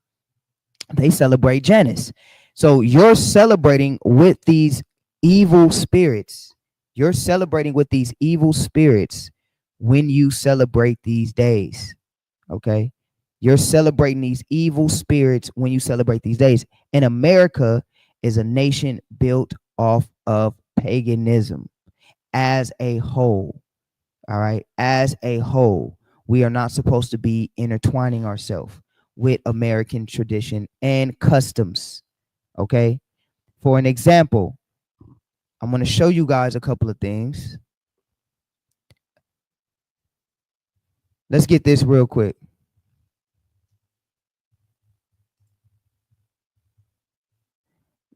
They celebrate Janus. So you're celebrating with these evil spirits. You're celebrating with these evil spirits when you celebrate these days. Okay? You're celebrating these evil spirits when you celebrate these days. And America is a nation built off of paganism as a whole. All right? As a whole, we are not supposed to be intertwining ourselves with American tradition and customs. Okay? For an example, I'm going to show you guys a couple of things. Let's get this real quick.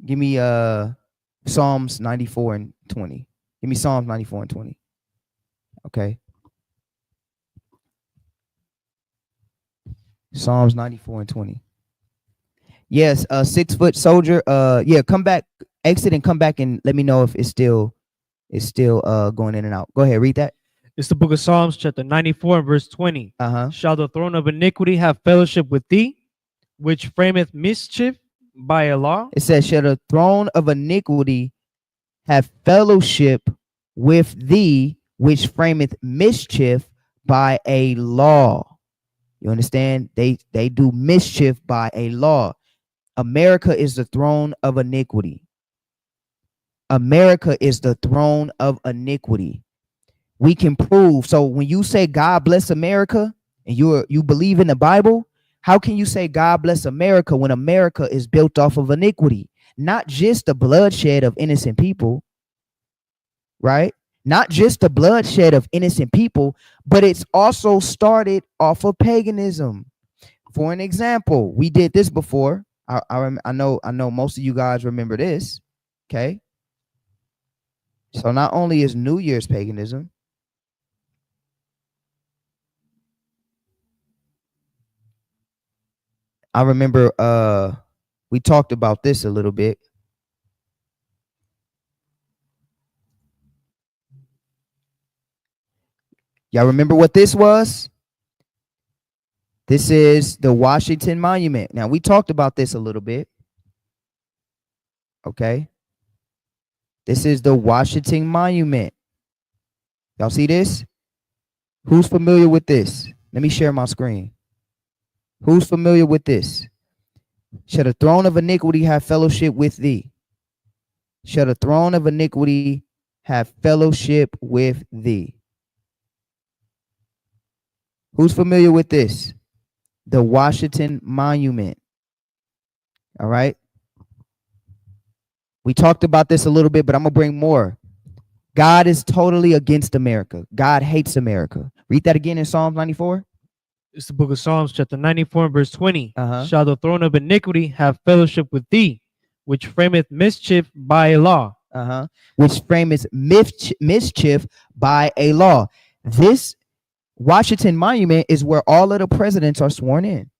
Give me Psalms 94 and 20. Give me Psalms 94 and 20. Okay. Psalms 94 and 20. Yes, 6-foot soldier. Yeah, come back, exit and come back and let me know if it's still going in and out. Go ahead, read that. It's the book of Psalms, chapter 94 and verse 20. Shall the throne of iniquity have fellowship with thee, which frameth mischief by a law? It says, shall the throne of iniquity have fellowship with thee, which frameth mischief by a law? You understand? They do mischief by a law. America is the throne of iniquity. America is the throne of iniquity. We can prove. So when you say God bless America and you believe in the Bible, how can you say God bless America when America is built off of iniquity? Not just the bloodshed of innocent people, right? Not just the bloodshed of innocent people, but it's also started off of paganism. For an example, we did this before. I know most of you guys remember this. Okay. So not only is New Year's paganism, I remember we talked about this a little bit. Y'all remember what this was? This is the Washington Monument. Now, we talked about this a little bit. Okay. This is the Washington Monument. Y'all see this? Who's familiar with this? Let me share my screen. Who's familiar with this? Shall the throne of iniquity have fellowship with thee? Shall the throne of iniquity have fellowship with thee? Who's familiar with this? The Washington Monument. All right. We talked about this a little bit, but I'm going to bring more. God is totally against America. God hates America. Read that again in Psalms 94. It's the book of Psalms, chapter 94, verse 20. Uh-huh. Shall the throne of iniquity have fellowship with thee, which frameth mischief by a law? Uh-huh. Which frameth mischief by a law. This Washington Monument is where all of the presidents are sworn in.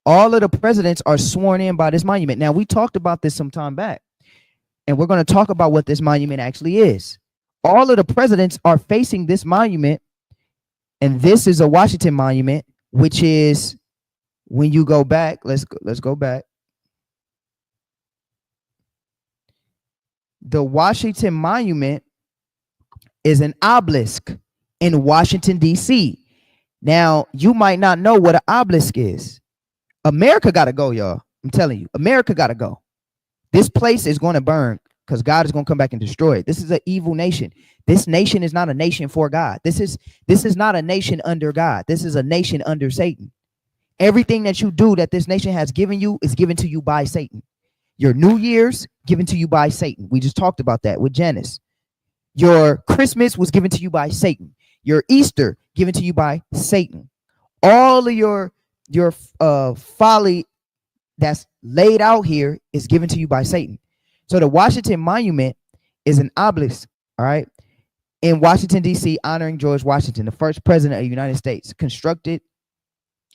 All of the presidents are sworn in by this monument. Now, we talked about this some time back, and we're going to talk about what this monument actually is. All of the presidents are facing this monument, and this is a Washington Monument, which is, when you go back, let's go back. The Washington Monument is an obelisk in Washington, D.C. Now, you might not know what an obelisk is. America got to go, y'all. I'm telling you, America got to go. This place is going to burn because God is going to come back and destroy it. This is an evil nation. This nation is not a nation for God. This is not a nation under God. This is a nation under Satan. Everything that you do that this nation has given you is given to you by Satan. Your New Year's given to you by Satan. We just talked about that with Janus. Your Christmas was given to you by Satan. Your Easter given to you by Satan. All of your folly that's laid out here is given to you by Satan. So the Washington Monument is an obelisk, all right, in Washington, D.C., honoring George Washington, the first president of the United States, constructed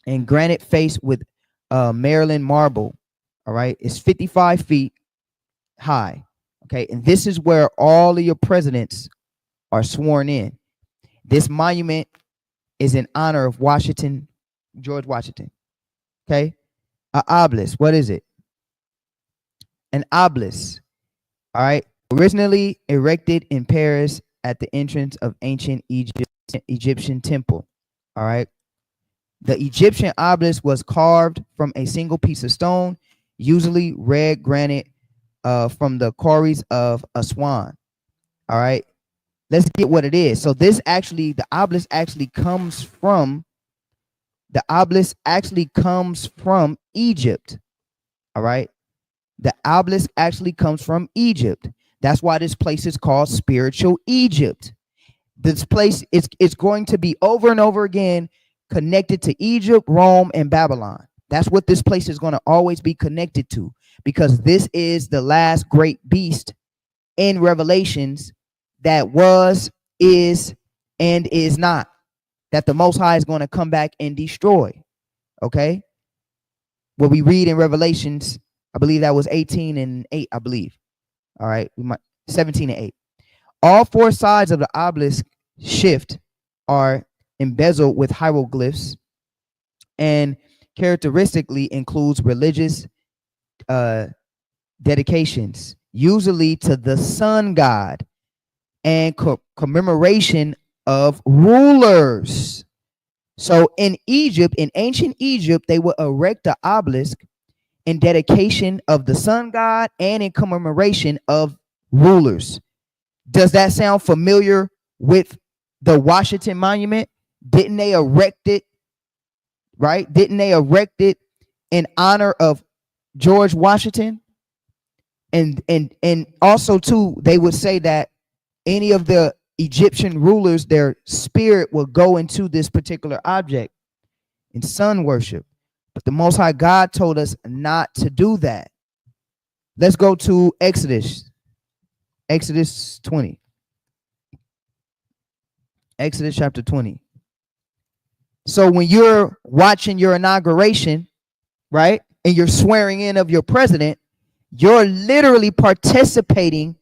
in granite face with Maryland marble, all right. It's 55 feet high, okay, and this is where all of your presidents are sworn in. This monument is in honor of Washington, George Washington, okay. An obelisk, what is it? An obelisk, all right, originally erected in Paris at the entrance of ancient Egyptian temple, all right. The Egyptian obelisk was carved from a single piece of stone, usually red granite from the quarries of Aswan. All right, let's get what it is. So this actually, the obelisk actually comes from Egypt. All right, the obelisk actually comes from Egypt. That's why this place is called spiritual Egypt. This place it's going to be over and over again connected to Egypt, Rome, and Babylon. That's what this place is going to always be connected to, because this is the last great beast in Revelations that was, is, and is not, that the Most High is going to come back and destroy. Okay? What we read in Revelations, I believe that was 18 and 8, I believe. All right, 17 and 8. All four sides of the obelisk shift are embezzled with hieroglyphs and characteristically includes religious dedications, usually to the sun god, and commemoration of rulers. So in Egypt, in ancient Egypt, they would erect an obelisk in dedication of the sun god and in commemoration of rulers. Does that sound familiar with the Washington Monument? Didn't they erect it, right? Didn't they erect it in honor of George Washington? And also too, they would say that any of the Egyptian rulers, their spirit will go into this particular object in sun worship. But the Most High God told us not to do that. Let's go to Exodus 20. Exodus chapter 20. So when you're watching your inauguration, right, and you're swearing in of your president, you're literally participating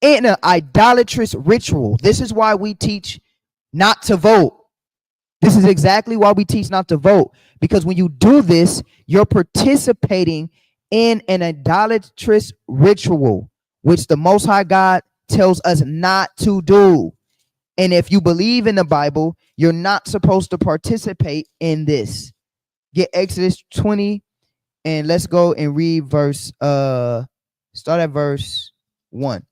in an idolatrous ritual. This is why we teach not to vote. This is exactly why we teach not to vote, because when you do this, you're participating in an idolatrous ritual, which the Most High God tells us not to do. And if you believe in the Bible, you're not supposed to participate in this. Get Exodus 20, and let's go and read verse, start at verse 1.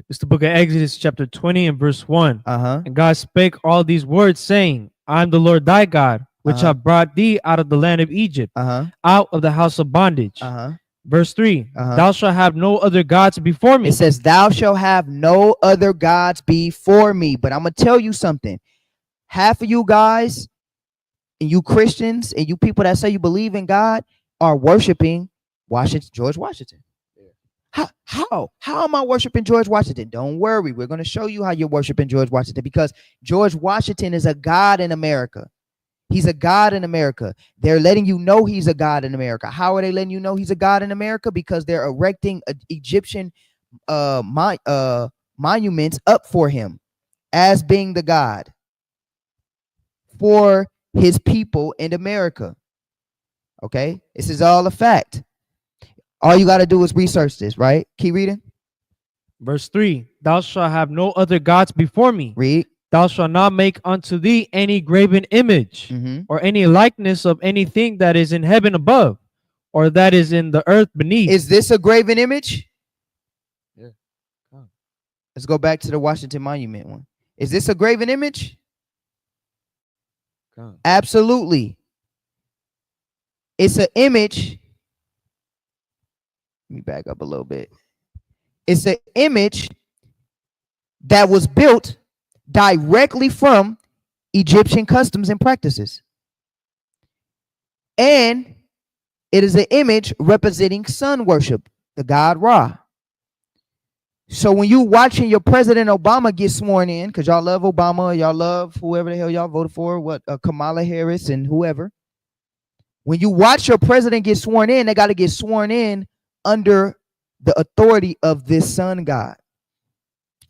It's the book of Exodus chapter 20 and verse 1. And God spake all these words, saying, I am the Lord thy God, which have brought thee out of the land of Egypt, out of the house of bondage. Verse 3, thou shalt have no other gods before me. It says, thou shalt have no other gods before me. But I'm going to tell you something. Half of you guys and you Christians and you people that say you believe in God are worshiping George Washington. How am I worshiping George Washington? Don't worry. We're going to show you how you're worshiping George Washington, because George Washington is a god in America. He's a god in America. They're letting you know he's a god in America. How are they letting you know he's a god in America? Because they're erecting Egyptian monuments up for him as being the god for his people in America. Okay, this is all a fact. All you got to do is research this, right? Keep reading. Verse 3, thou shalt have no other gods before me. Read. Thou shalt not make unto thee any graven image or any likeness of anything that is in heaven above or that is in the earth beneath. Is this a graven image? Yeah. Oh. Let's go back to the Washington Monument one. Is this a graven image? Oh. Absolutely. It's an image. Let me back up a little bit. It's an image that was built directly from Egyptian customs and practices. And it is an image representing sun worship, the god Ra. So when you watching your President Obama get sworn in, because y'all love Obama, y'all love whoever the hell y'all voted for, Kamala Harris and whoever. When you watch your president get sworn in, they got to get sworn in under the authority of this sun god.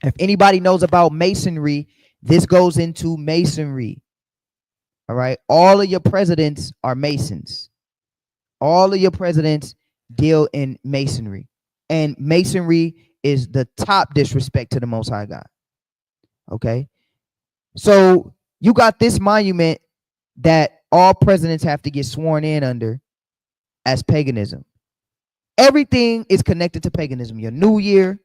If anybody knows about masonry, this goes into masonry. All right. All of your presidents are masons. All of your presidents deal in masonry. And masonry is the top disrespect to the Most High God. Okay. So you got this monument that all presidents have to get sworn in under as paganism. Everything is connected to paganism. Your New Year,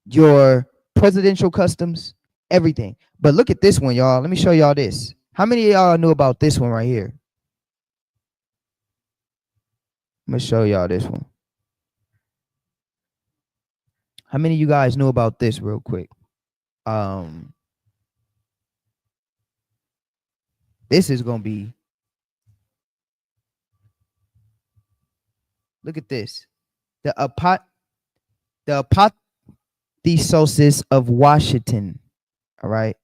your presidential customs, everything. But look at this one, y'all. Let me show y'all this. How many of y'all knew about this one right here? I'm going to show y'all this one. How many of you guys knew about this real quick? This is going to be, look at this. The Apotheosis of Washington. All right.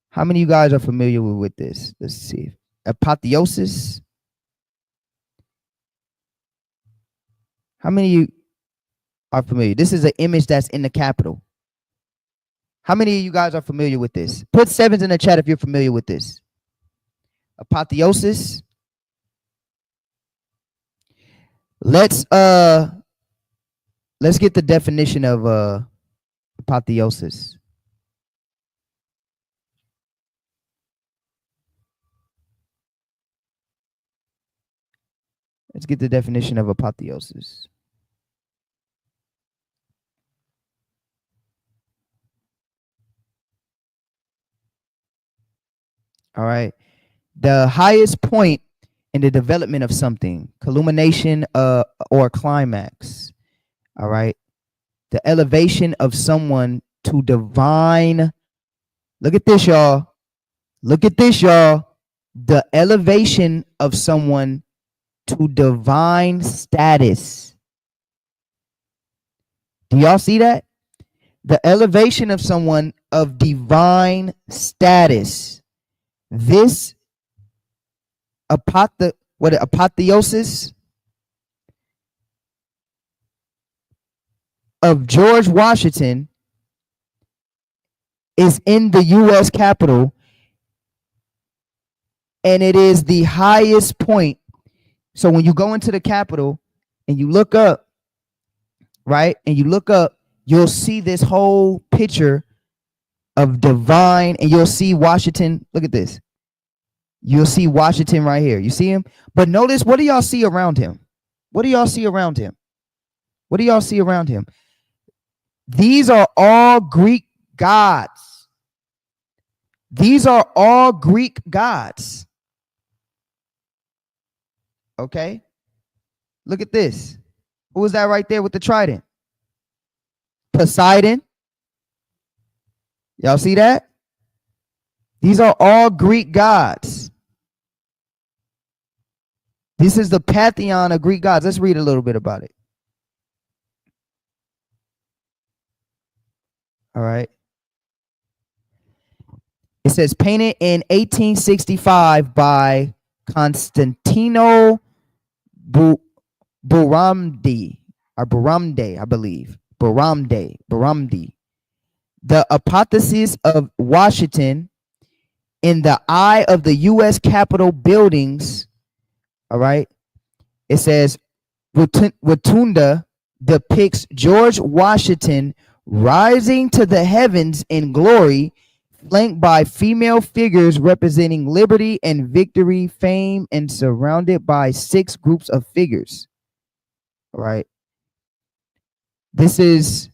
How many of you guys are familiar with this? Let's see. Apotheosis. How many of you are familiar? This is an image that's in the Capitol. How many of you guys are familiar with this? Put sevens in the chat if you're familiar with this. Apotheosis. Let's get the definition of apotheosis. Let's get the definition of apotheosis. All right. The highest point in the development of something, culmination or climax. All right. The elevation of someone to divine. Look at this, y'all. Look at this, y'all. The elevation of someone to divine status. Do y'all see that? The elevation of someone of divine status. This apotheosis of George Washington is in the U.S. Capitol, and it is the highest point. So when you go into the Capitol and you look up, right, and you look up, you'll see this whole picture of divine, and you'll see Washington. Look at this. You'll see Washington right here. You see him? But notice, what do y'all see around him? What do y'all see around him? What do y'all see around him? These are all Greek gods. These are all Greek gods. Okay? Look at this. Who is that right there with the trident? Poseidon. Y'all see that? These are all Greek gods. This is the pantheon of Greek gods. Let's read a little bit about it. All right. It says painted in 1865 by Constantino Buramdi, or Buramde, I believe. Buramdi. The Apotheosis of Washington in the eye of the U.S. Capitol buildings. All right. It says Rotunda depicts George Washington rising to the heavens in glory, flanked by female figures representing liberty and victory, fame, and surrounded by 6 groups of figures. All right. This is,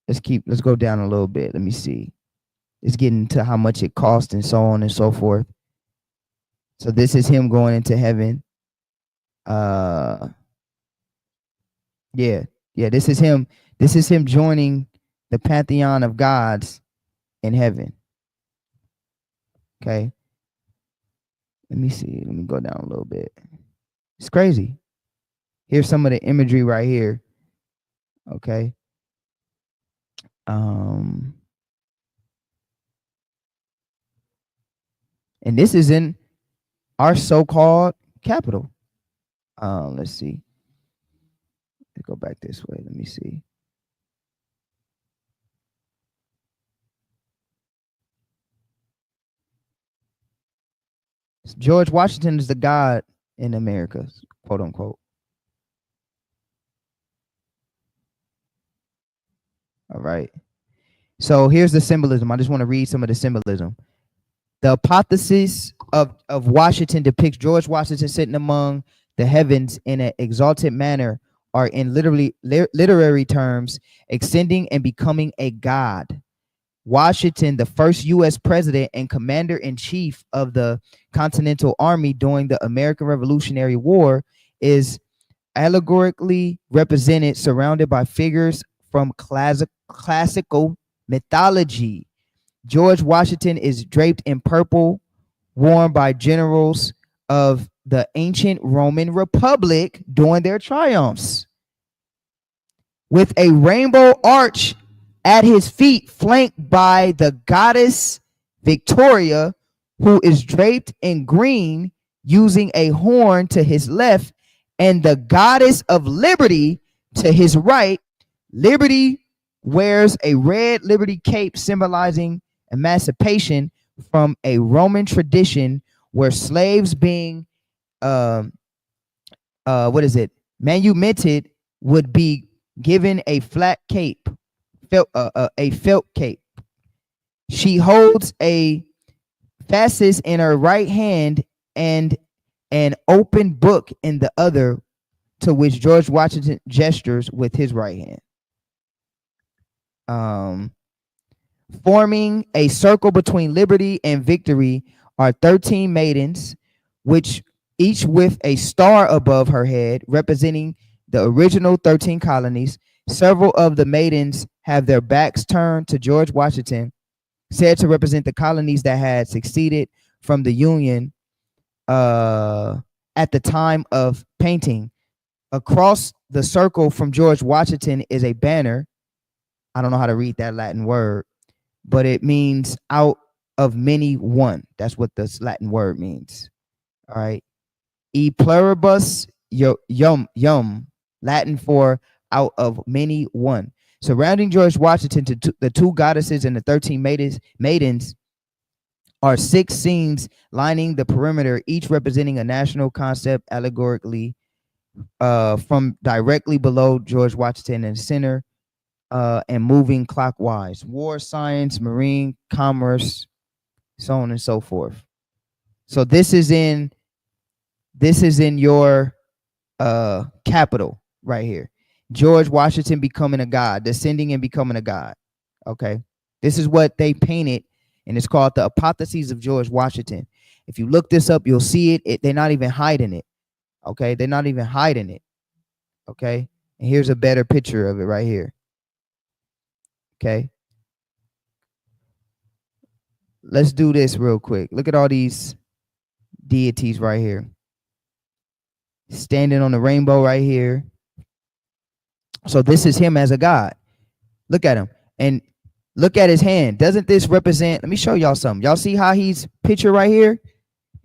let's go down a little bit. Let me see. It's getting to how much it cost and so on and so forth. So this is him going into heaven. Yeah, this is him. This is him joining the pantheon of gods in heaven. Okay. Let me see. Let me go down a little bit. It's crazy. Here's some of the imagery right here. Okay. And this is in our so-called capital. Let's see. Let's go back this way. Let me see. George Washington is the god in America, quote unquote. All right. So here's the symbolism. I just want to read some of the symbolism. The Apotheosis of Washington depicts George Washington sitting among the heavens in an exalted manner, or in literary terms, ascending and becoming a god. Washington, the first U.S. president and commander-in-chief of the Continental Army during the American Revolutionary War, is allegorically represented, surrounded by figures from classical mythology. George Washington is draped in purple, worn by generals of the ancient Roman Republic during their triumphs, with a rainbow arch at his feet, flanked by the goddess Victoria, who is draped in green, using a horn to his left, and the goddess of liberty to his right. Liberty wears a red liberty cape symbolizing emancipation from a Roman tradition where slaves being manumitted would be given a flat cape, a felt cape. She holds a fasces in her right hand and an open book in the other, to which George Washington gestures with his right hand. Forming a circle between liberty and victory are 13 maidens, which each with a star above her head, representing the original 13 colonies. Several of the maidens have their backs turned to George Washington, said to represent the colonies that had seceded from the Union at the time of painting. Across the circle from George Washington is a banner. I don't know how to read that Latin word, but it means out of many one. That's what this Latin word means. All right. E pluribus ium, Latin for out of many one. Surrounding George Washington, the 2 goddesses and the 13 maidens are 6 scenes lining the perimeter, each representing a national concept allegorically, from directly below George Washington in the center, and moving clockwise. War, science, marine, commerce, so on and so forth. So this is in your capital right here. George Washington becoming a god, descending and becoming a god. Okay. This is what they painted, and it's called the Apotheosis of George Washington. If you look this up, you'll see it. They're not even hiding it. Okay. They're not even hiding it. Okay. And here's a better picture of it right here. Okay. Let's do this real quick. Look at all these deities right here. Standing on the rainbow right here. So this is him as a god. Look at him. And look at his hand. Doesn't this represent? Let me show y'all something. Y'all see how he's pictured right here?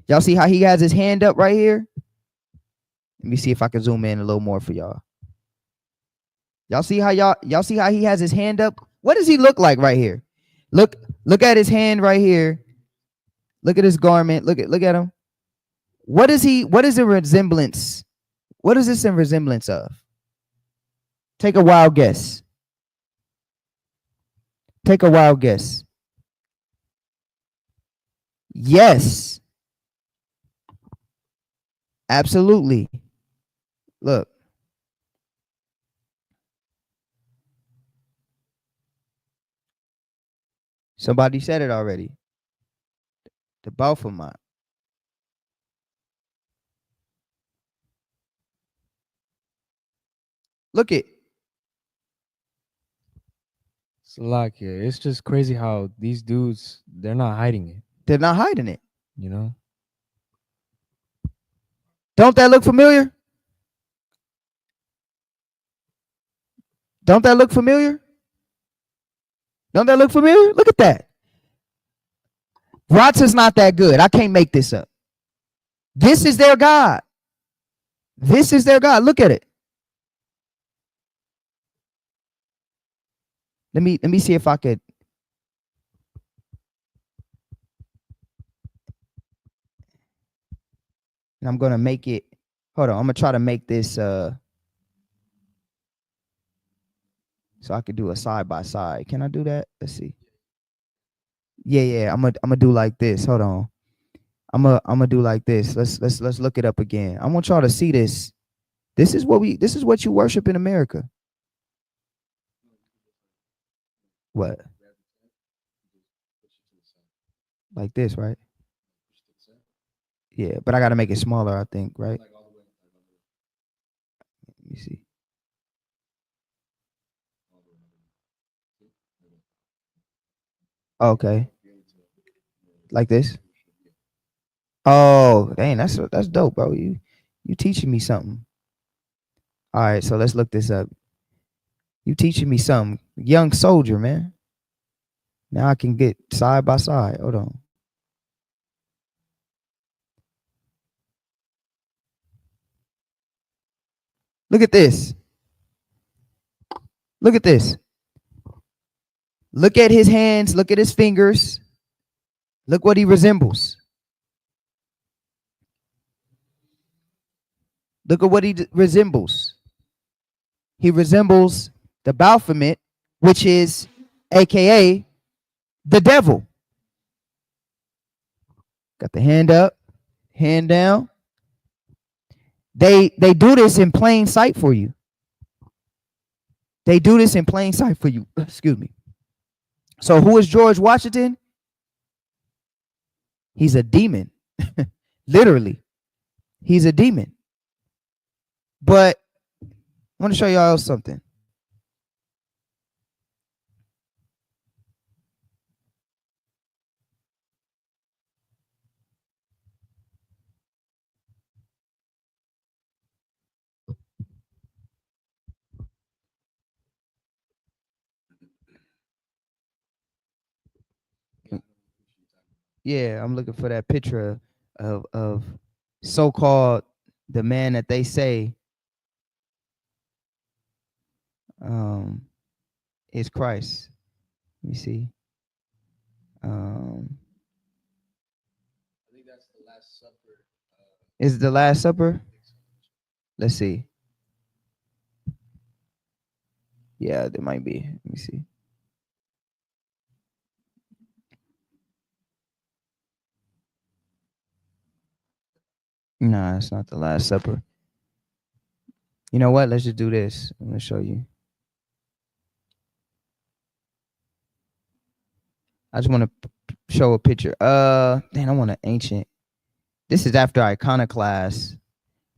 Y'all see how he has his hand up right here? Let me see if I can zoom in a little more for y'all. Y'all see how y'all see how he has his hand up? What does he look like right here? Look at his hand right here. Look at his garment. Look at him. What is a resemblance? What is this in resemblance of? Take a wild guess. Take a wild guess. Yes. Absolutely. Look. Somebody said it already. The Baphomet. Look it. Salakia. It's just crazy how these dudes, they're not hiding it. They're not hiding it. You know? Don't that look familiar? Don't that look familiar? Don't that look familiar? Look at that. Ratza's not that good. I can't make this up. This is their God. This is their God. Look at it. Let me see if I could. And I'm gonna make it. Hold on. I'm gonna try to make this so I could do a side by side. Can I do that? Let's see. Yeah. I'm gonna do like this. Hold on. I'm gonna do like this. Let's look it up again. I want y'all to see this. This is what you worship in America. What? Like this, right? Yeah, but I gotta make it smaller, I think, right? Let me see. Okay. Like this. Oh, dang, that's dope, bro. You teaching me something. All right, so let's look this up. You teaching me something. Young soldier, man. Now I can get side by side. Hold on. Look at this. Look at this. Look at his hands. Look at his fingers. Look what he resembles. Look at what he resembles. He resembles the Baphomet, which is AKA the devil. Got the hand up, hand down. They do this in plain sight for you. They do this in plain sight for you. Excuse me. So who is George Washington? He's a demon. Literally. He's a demon. But I want to show y'all something. Yeah, I'm looking for that picture of so-called the man that they say is Christ. Let me see. I think that's the Last Supper. Is it the Last Supper? Let's see. Yeah, there might be. Let me see. Nah, it's not the Last Supper. You know what? Let's just do this. I'm gonna show you. I just want to show a picture. Damn, I want an ancient. This is after Iconoclast,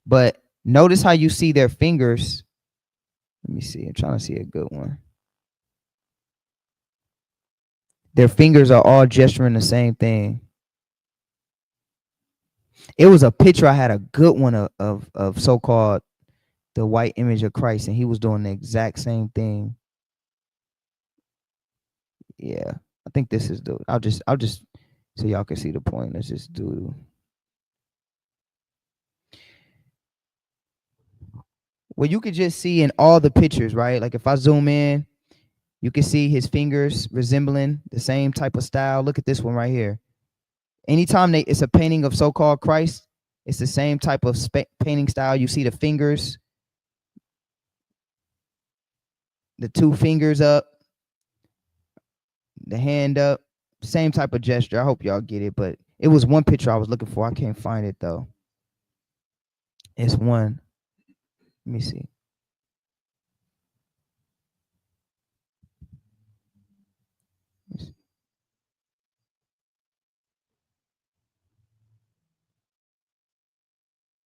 but notice how you see their fingers Let me see. I'm trying to see a good one. Their fingers are all gesturing the same thing. It was a picture. I had a good one of so-called the white image of Christ, and he was doing the exact same thing. Yeah, I think this is the. I'll just so y'all can see the point. Let's just do. Well, you could just see in all the pictures, right? Like if I zoom in, you can see his fingers resembling the same type of style. Look at this one right here. Anytime it's a painting of so-called Christ, it's the same type of painting style. You see the fingers, the two fingers up, the hand up, same type of gesture. I hope y'all get it, but it was one picture I was looking for. I can't find it though. It's one. Let me see.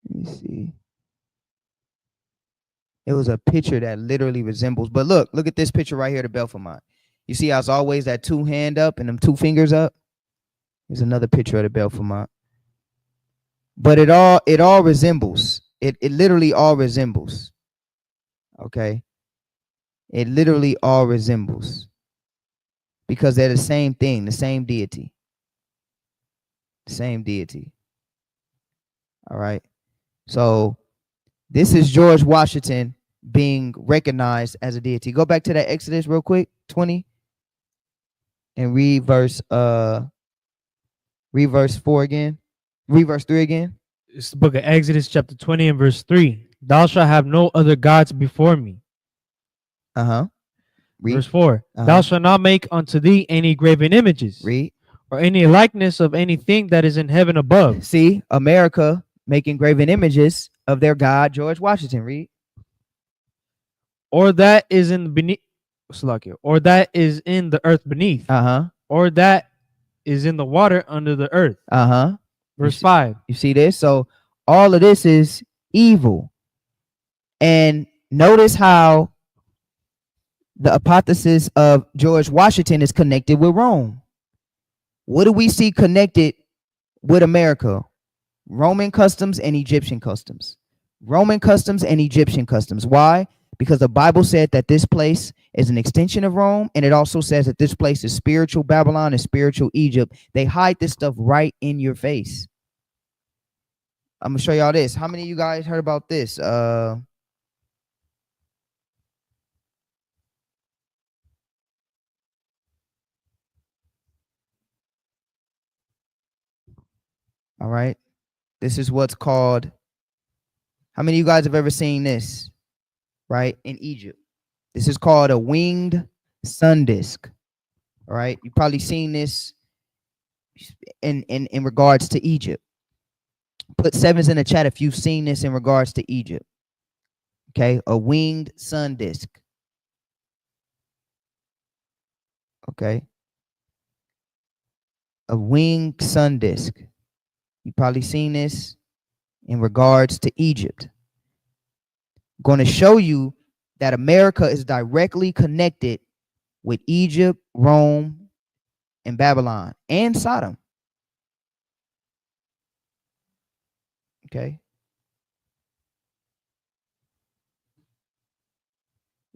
Let me see. It was a picture that literally resembles, but look at this picture right here, the Belphemont. You see how it's always that two hand up and them two fingers up? Here's another picture of the Belphemont. But it all resembles. It literally all resembles. Okay. It literally all resembles. Because they're the same thing, the same deity. Same deity. All right. So this is George Washington being recognized as a deity. Go back to that Exodus real quick, 20, and read verse 4 again. Read verse 3 again. It's the book of Exodus chapter 20 and verse 3. Thou shalt have no other gods before me. Uh-huh. Read. Verse 4. Thou shalt not make unto thee any graven images. Read. Or any likeness of anything that is in heaven above. See, America making graven images of their God, George Washington. Read. Or that is in beneath, or that is in the earth beneath. Uh-huh. Or that is in the water under the earth. Uh-huh. Verse 5. You see this? So all of this is evil. And notice how the apotheosis of George Washington is connected with Rome. What do we see connected with America? Roman customs and Egyptian customs. Roman customs and Egyptian customs. Why? Because the Bible said that this place is an extension of Rome, and it also says that this place is spiritual Babylon and spiritual Egypt. They hide this stuff right in your face. I'm gonna show y'all this. How many of you guys heard about this? All right. This is what's called. How many of you guys have ever seen this? Right, in Egypt. This is called a winged sun disk. All right. You've probably seen this in regards to Egypt. Put sevens in the chat if you've seen this in regards to Egypt. Okay, a winged sun disk. Okay. A winged sun disk. You've probably seen this in regards to Egypt. I'm going to show you that America is directly connected with Egypt, Rome, and Babylon, and Sodom. Okay.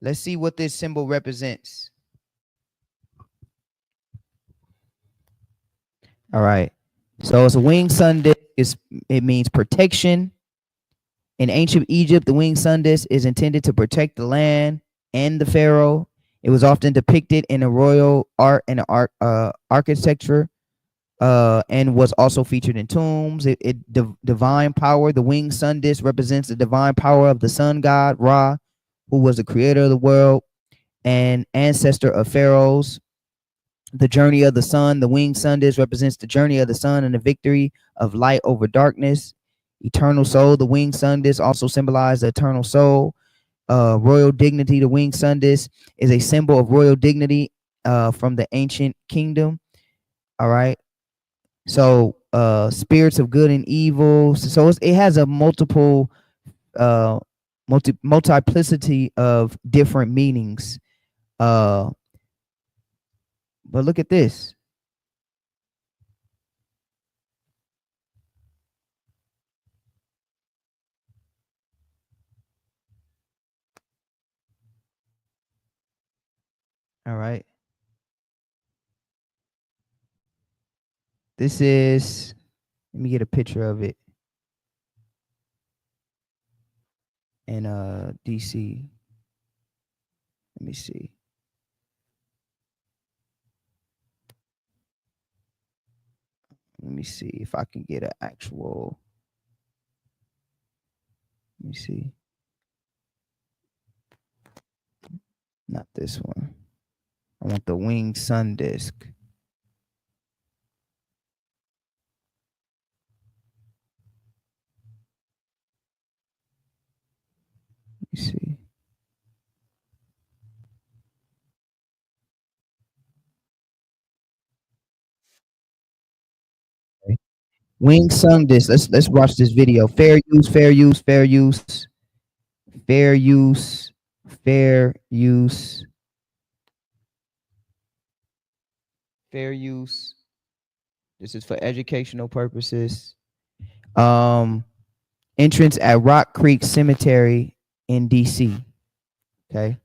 Let's see what this symbol represents. All right. So it's a winged sun disk. It means protection. In ancient Egypt, the winged sun disk is intended to protect the land and the pharaoh. It was often depicted in a royal art and architecture, and was also featured in tombs. Divine power. The winged sun disk represents the divine power of the sun god Ra, who was the creator of the world and ancestor of pharaohs. The journey of the sun. The winged sun disk represents the journey of the sun and the victory of light over darkness. Eternal soul. The winged sun disk also symbolizes the eternal soul. Royal dignity. The winged sun disk is a symbol of royal dignity from the ancient kingdom. All right. So spirits of good and evil. So it has a multiple multiplicity of different meanings. But look at this. All right. This is, let me get a picture of it. In DC. Let me see. Let me see if I can get an actual. Let me see. Not this one. I want the winged sun disk. Let me see. Okay. Winged sun disk. Let's watch this video. Fair use, fair use, fair use, fair use, fair use, fair use. This is for educational purposes. Entrance at Rock Creek Cemetery in DC. Okay.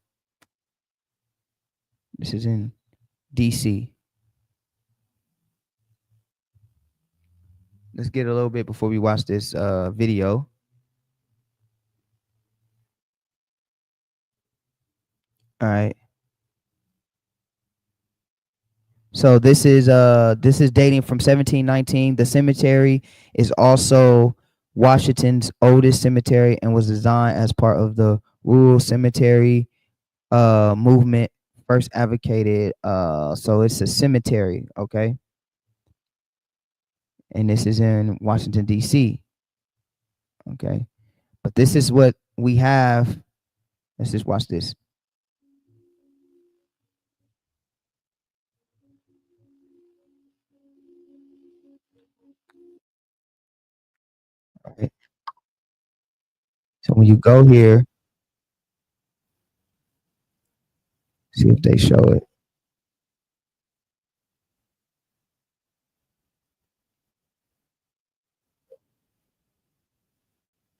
This is in DC. Let's get a little bit before we watch this video. All right. So this is dating from 1719. The cemetery is also Washington's oldest cemetery and was designed as part of the rural cemetery movement first advocated. So it's a cemetery, okay? And this is in Washington, D.C. Okay. But this is what we have. Let's just watch this. All right. So when you go here, see if they show it.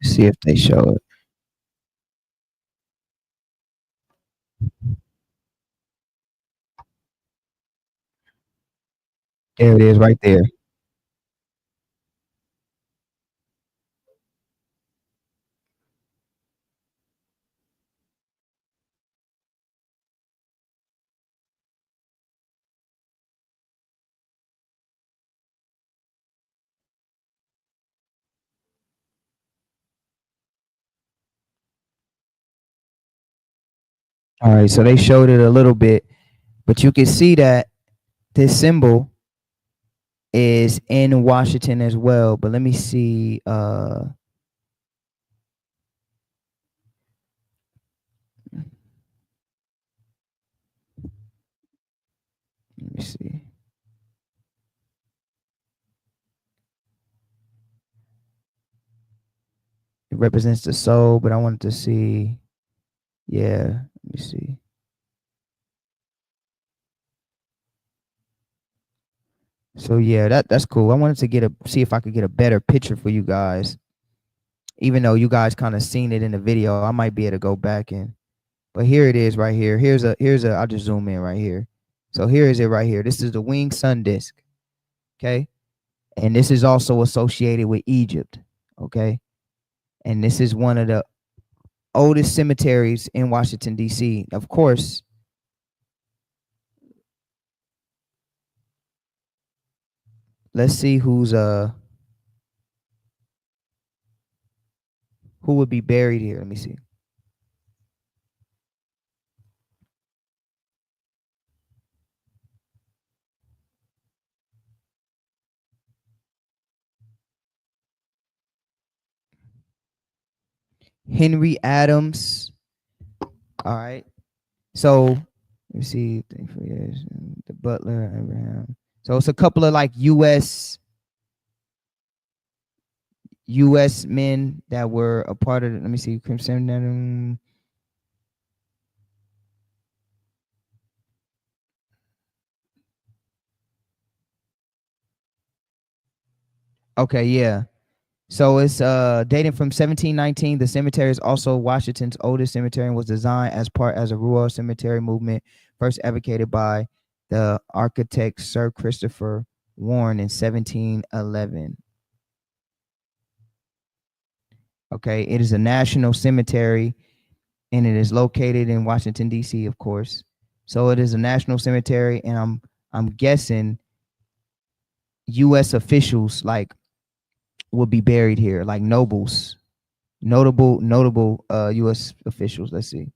See if they show it. There it is right there. All right, so they showed it a little bit, but you can see that this symbol is in Washington as well. But let me see. Let me see. It represents the soul, but I wanted to see. Yeah, let me see. So yeah, that's cool. I wanted to see if I could get a better picture for you guys. Even though you guys kind of seen it in the video, I might be able to go back and. But here it is right here. Here's a. I'll just zoom in right here. So here is it right here. This is the winged sun disk. Okay, and this is also associated with Egypt. Okay, and this is one of the oldest cemeteries in Washington D.C. Of course. Let's see who would be buried here. Let me see. Henry Adams. All right. So let me see. The Butler, Abraham. So it's a couple of like U.S. U.S. men that were a part of it. Let me see. Crimson. Okay, yeah. So it's dating from 1719. The cemetery is also Washington's oldest cemetery and was designed as a rural cemetery movement first advocated by the architect Sir Christopher Warren in 1711. Okay, it is a national cemetery and it is located in Washington D.C., of course. So it is a national cemetery, and I'm guessing U.S. officials like will be buried here, like nobles, notable U.S. officials. Let's see.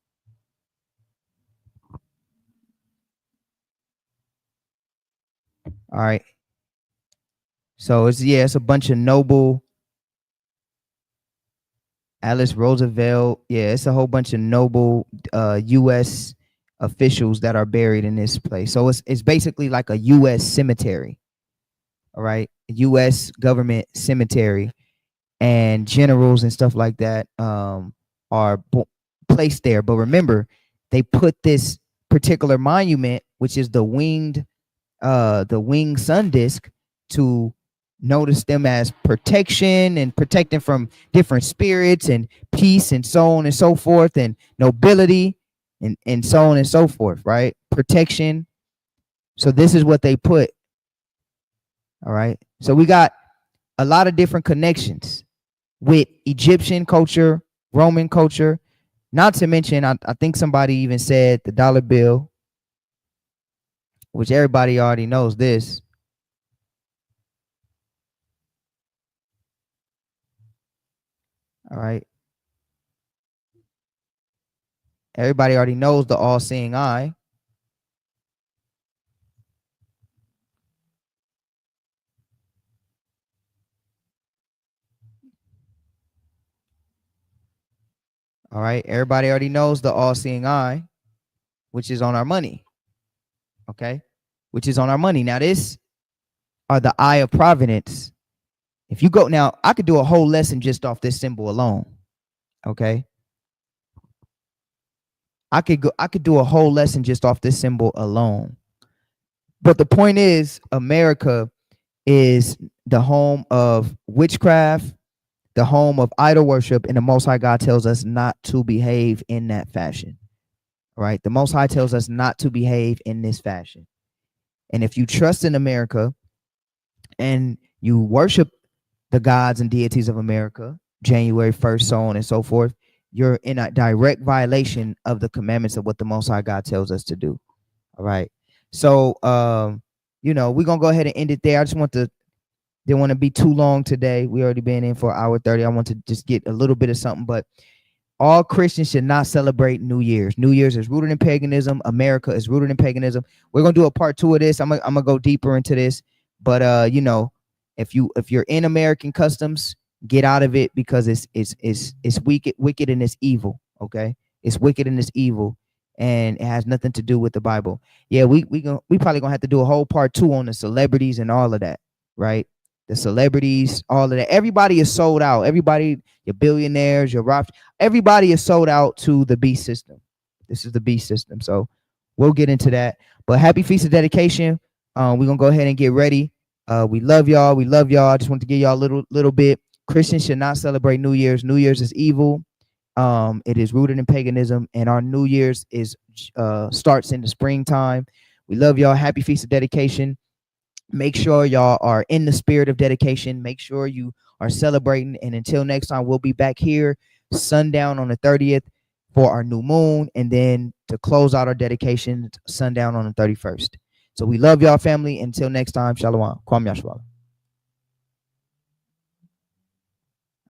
All right. So it's a bunch of noble. Alice Roosevelt. Yeah, it's a whole bunch of noble U.S. officials that are buried in this place. So it's basically like a U.S. cemetery. All right, U.S. government cemetery, and generals and stuff like that are placed there. But remember, they put this particular monument, which is the winged sun disk, to notice them as protection and protecting from different spirits and peace and so on and so forth, and nobility and so on and so forth, right? Protection. So this is what they put. All right. So we got a lot of different connections with Egyptian culture, Roman culture, not to mention, I think somebody even said the dollar bill, which everybody already knows this. All right. Everybody already knows the all-seeing eye. All right. Everybody already knows the all-seeing eye, which is on our money. Okay. Which is on our money. Now, this are the eye of providence. If you go now, I could do a whole lesson just off this symbol alone. Okay. I could do a whole lesson just off this symbol alone. But the point is, America is the home of witchcraft, the home of idol worship, and the Most High God tells us not to behave in that fashion. Right? The Most High tells us not to behave in this fashion. And if you trust in America and you worship the gods and deities of America, January 1st, so on and so forth, you're in a direct violation of the commandments of what the Most High God tells us to do. All right. So, we're going to go ahead and end it there. I just didn't want to be too long today. We already been in for an hour 30. I want to just get a little bit of something, but all Christians should not celebrate New Year's. New Year's is rooted in paganism. America is rooted in paganism. We're going to do a part 2 of this. I'm going to go deeper into this, but if you're in American customs, get out of it, because it's wicked and it's evil. Okay. It's wicked and it's evil, and it has nothing to do with the Bible. Yeah. We probably gonna have to do a whole part 2 on the celebrities and all of that. Right. The celebrities, all of that. Everybody is sold out. Everybody, your billionaires, your rock, everybody is sold out to the beast system. This is the beast system. So we'll get into that. But happy Feast of Dedication. We're gonna go ahead and get ready. We love y'all. We love y'all. I just want to give y'all a little bit. Christians should not celebrate New Year's. New Year's is evil. It is rooted in paganism, and our New Year's starts in the springtime. We love y'all. Happy Feast of Dedication. Make sure y'all are in the spirit of dedication. Make sure you are celebrating. And until next time, we'll be back here sundown on the 30th for our new moon, and then to close out our dedication sundown on the 31st. So we love y'all, family. Until next time, shalom. Kwam Yashwala.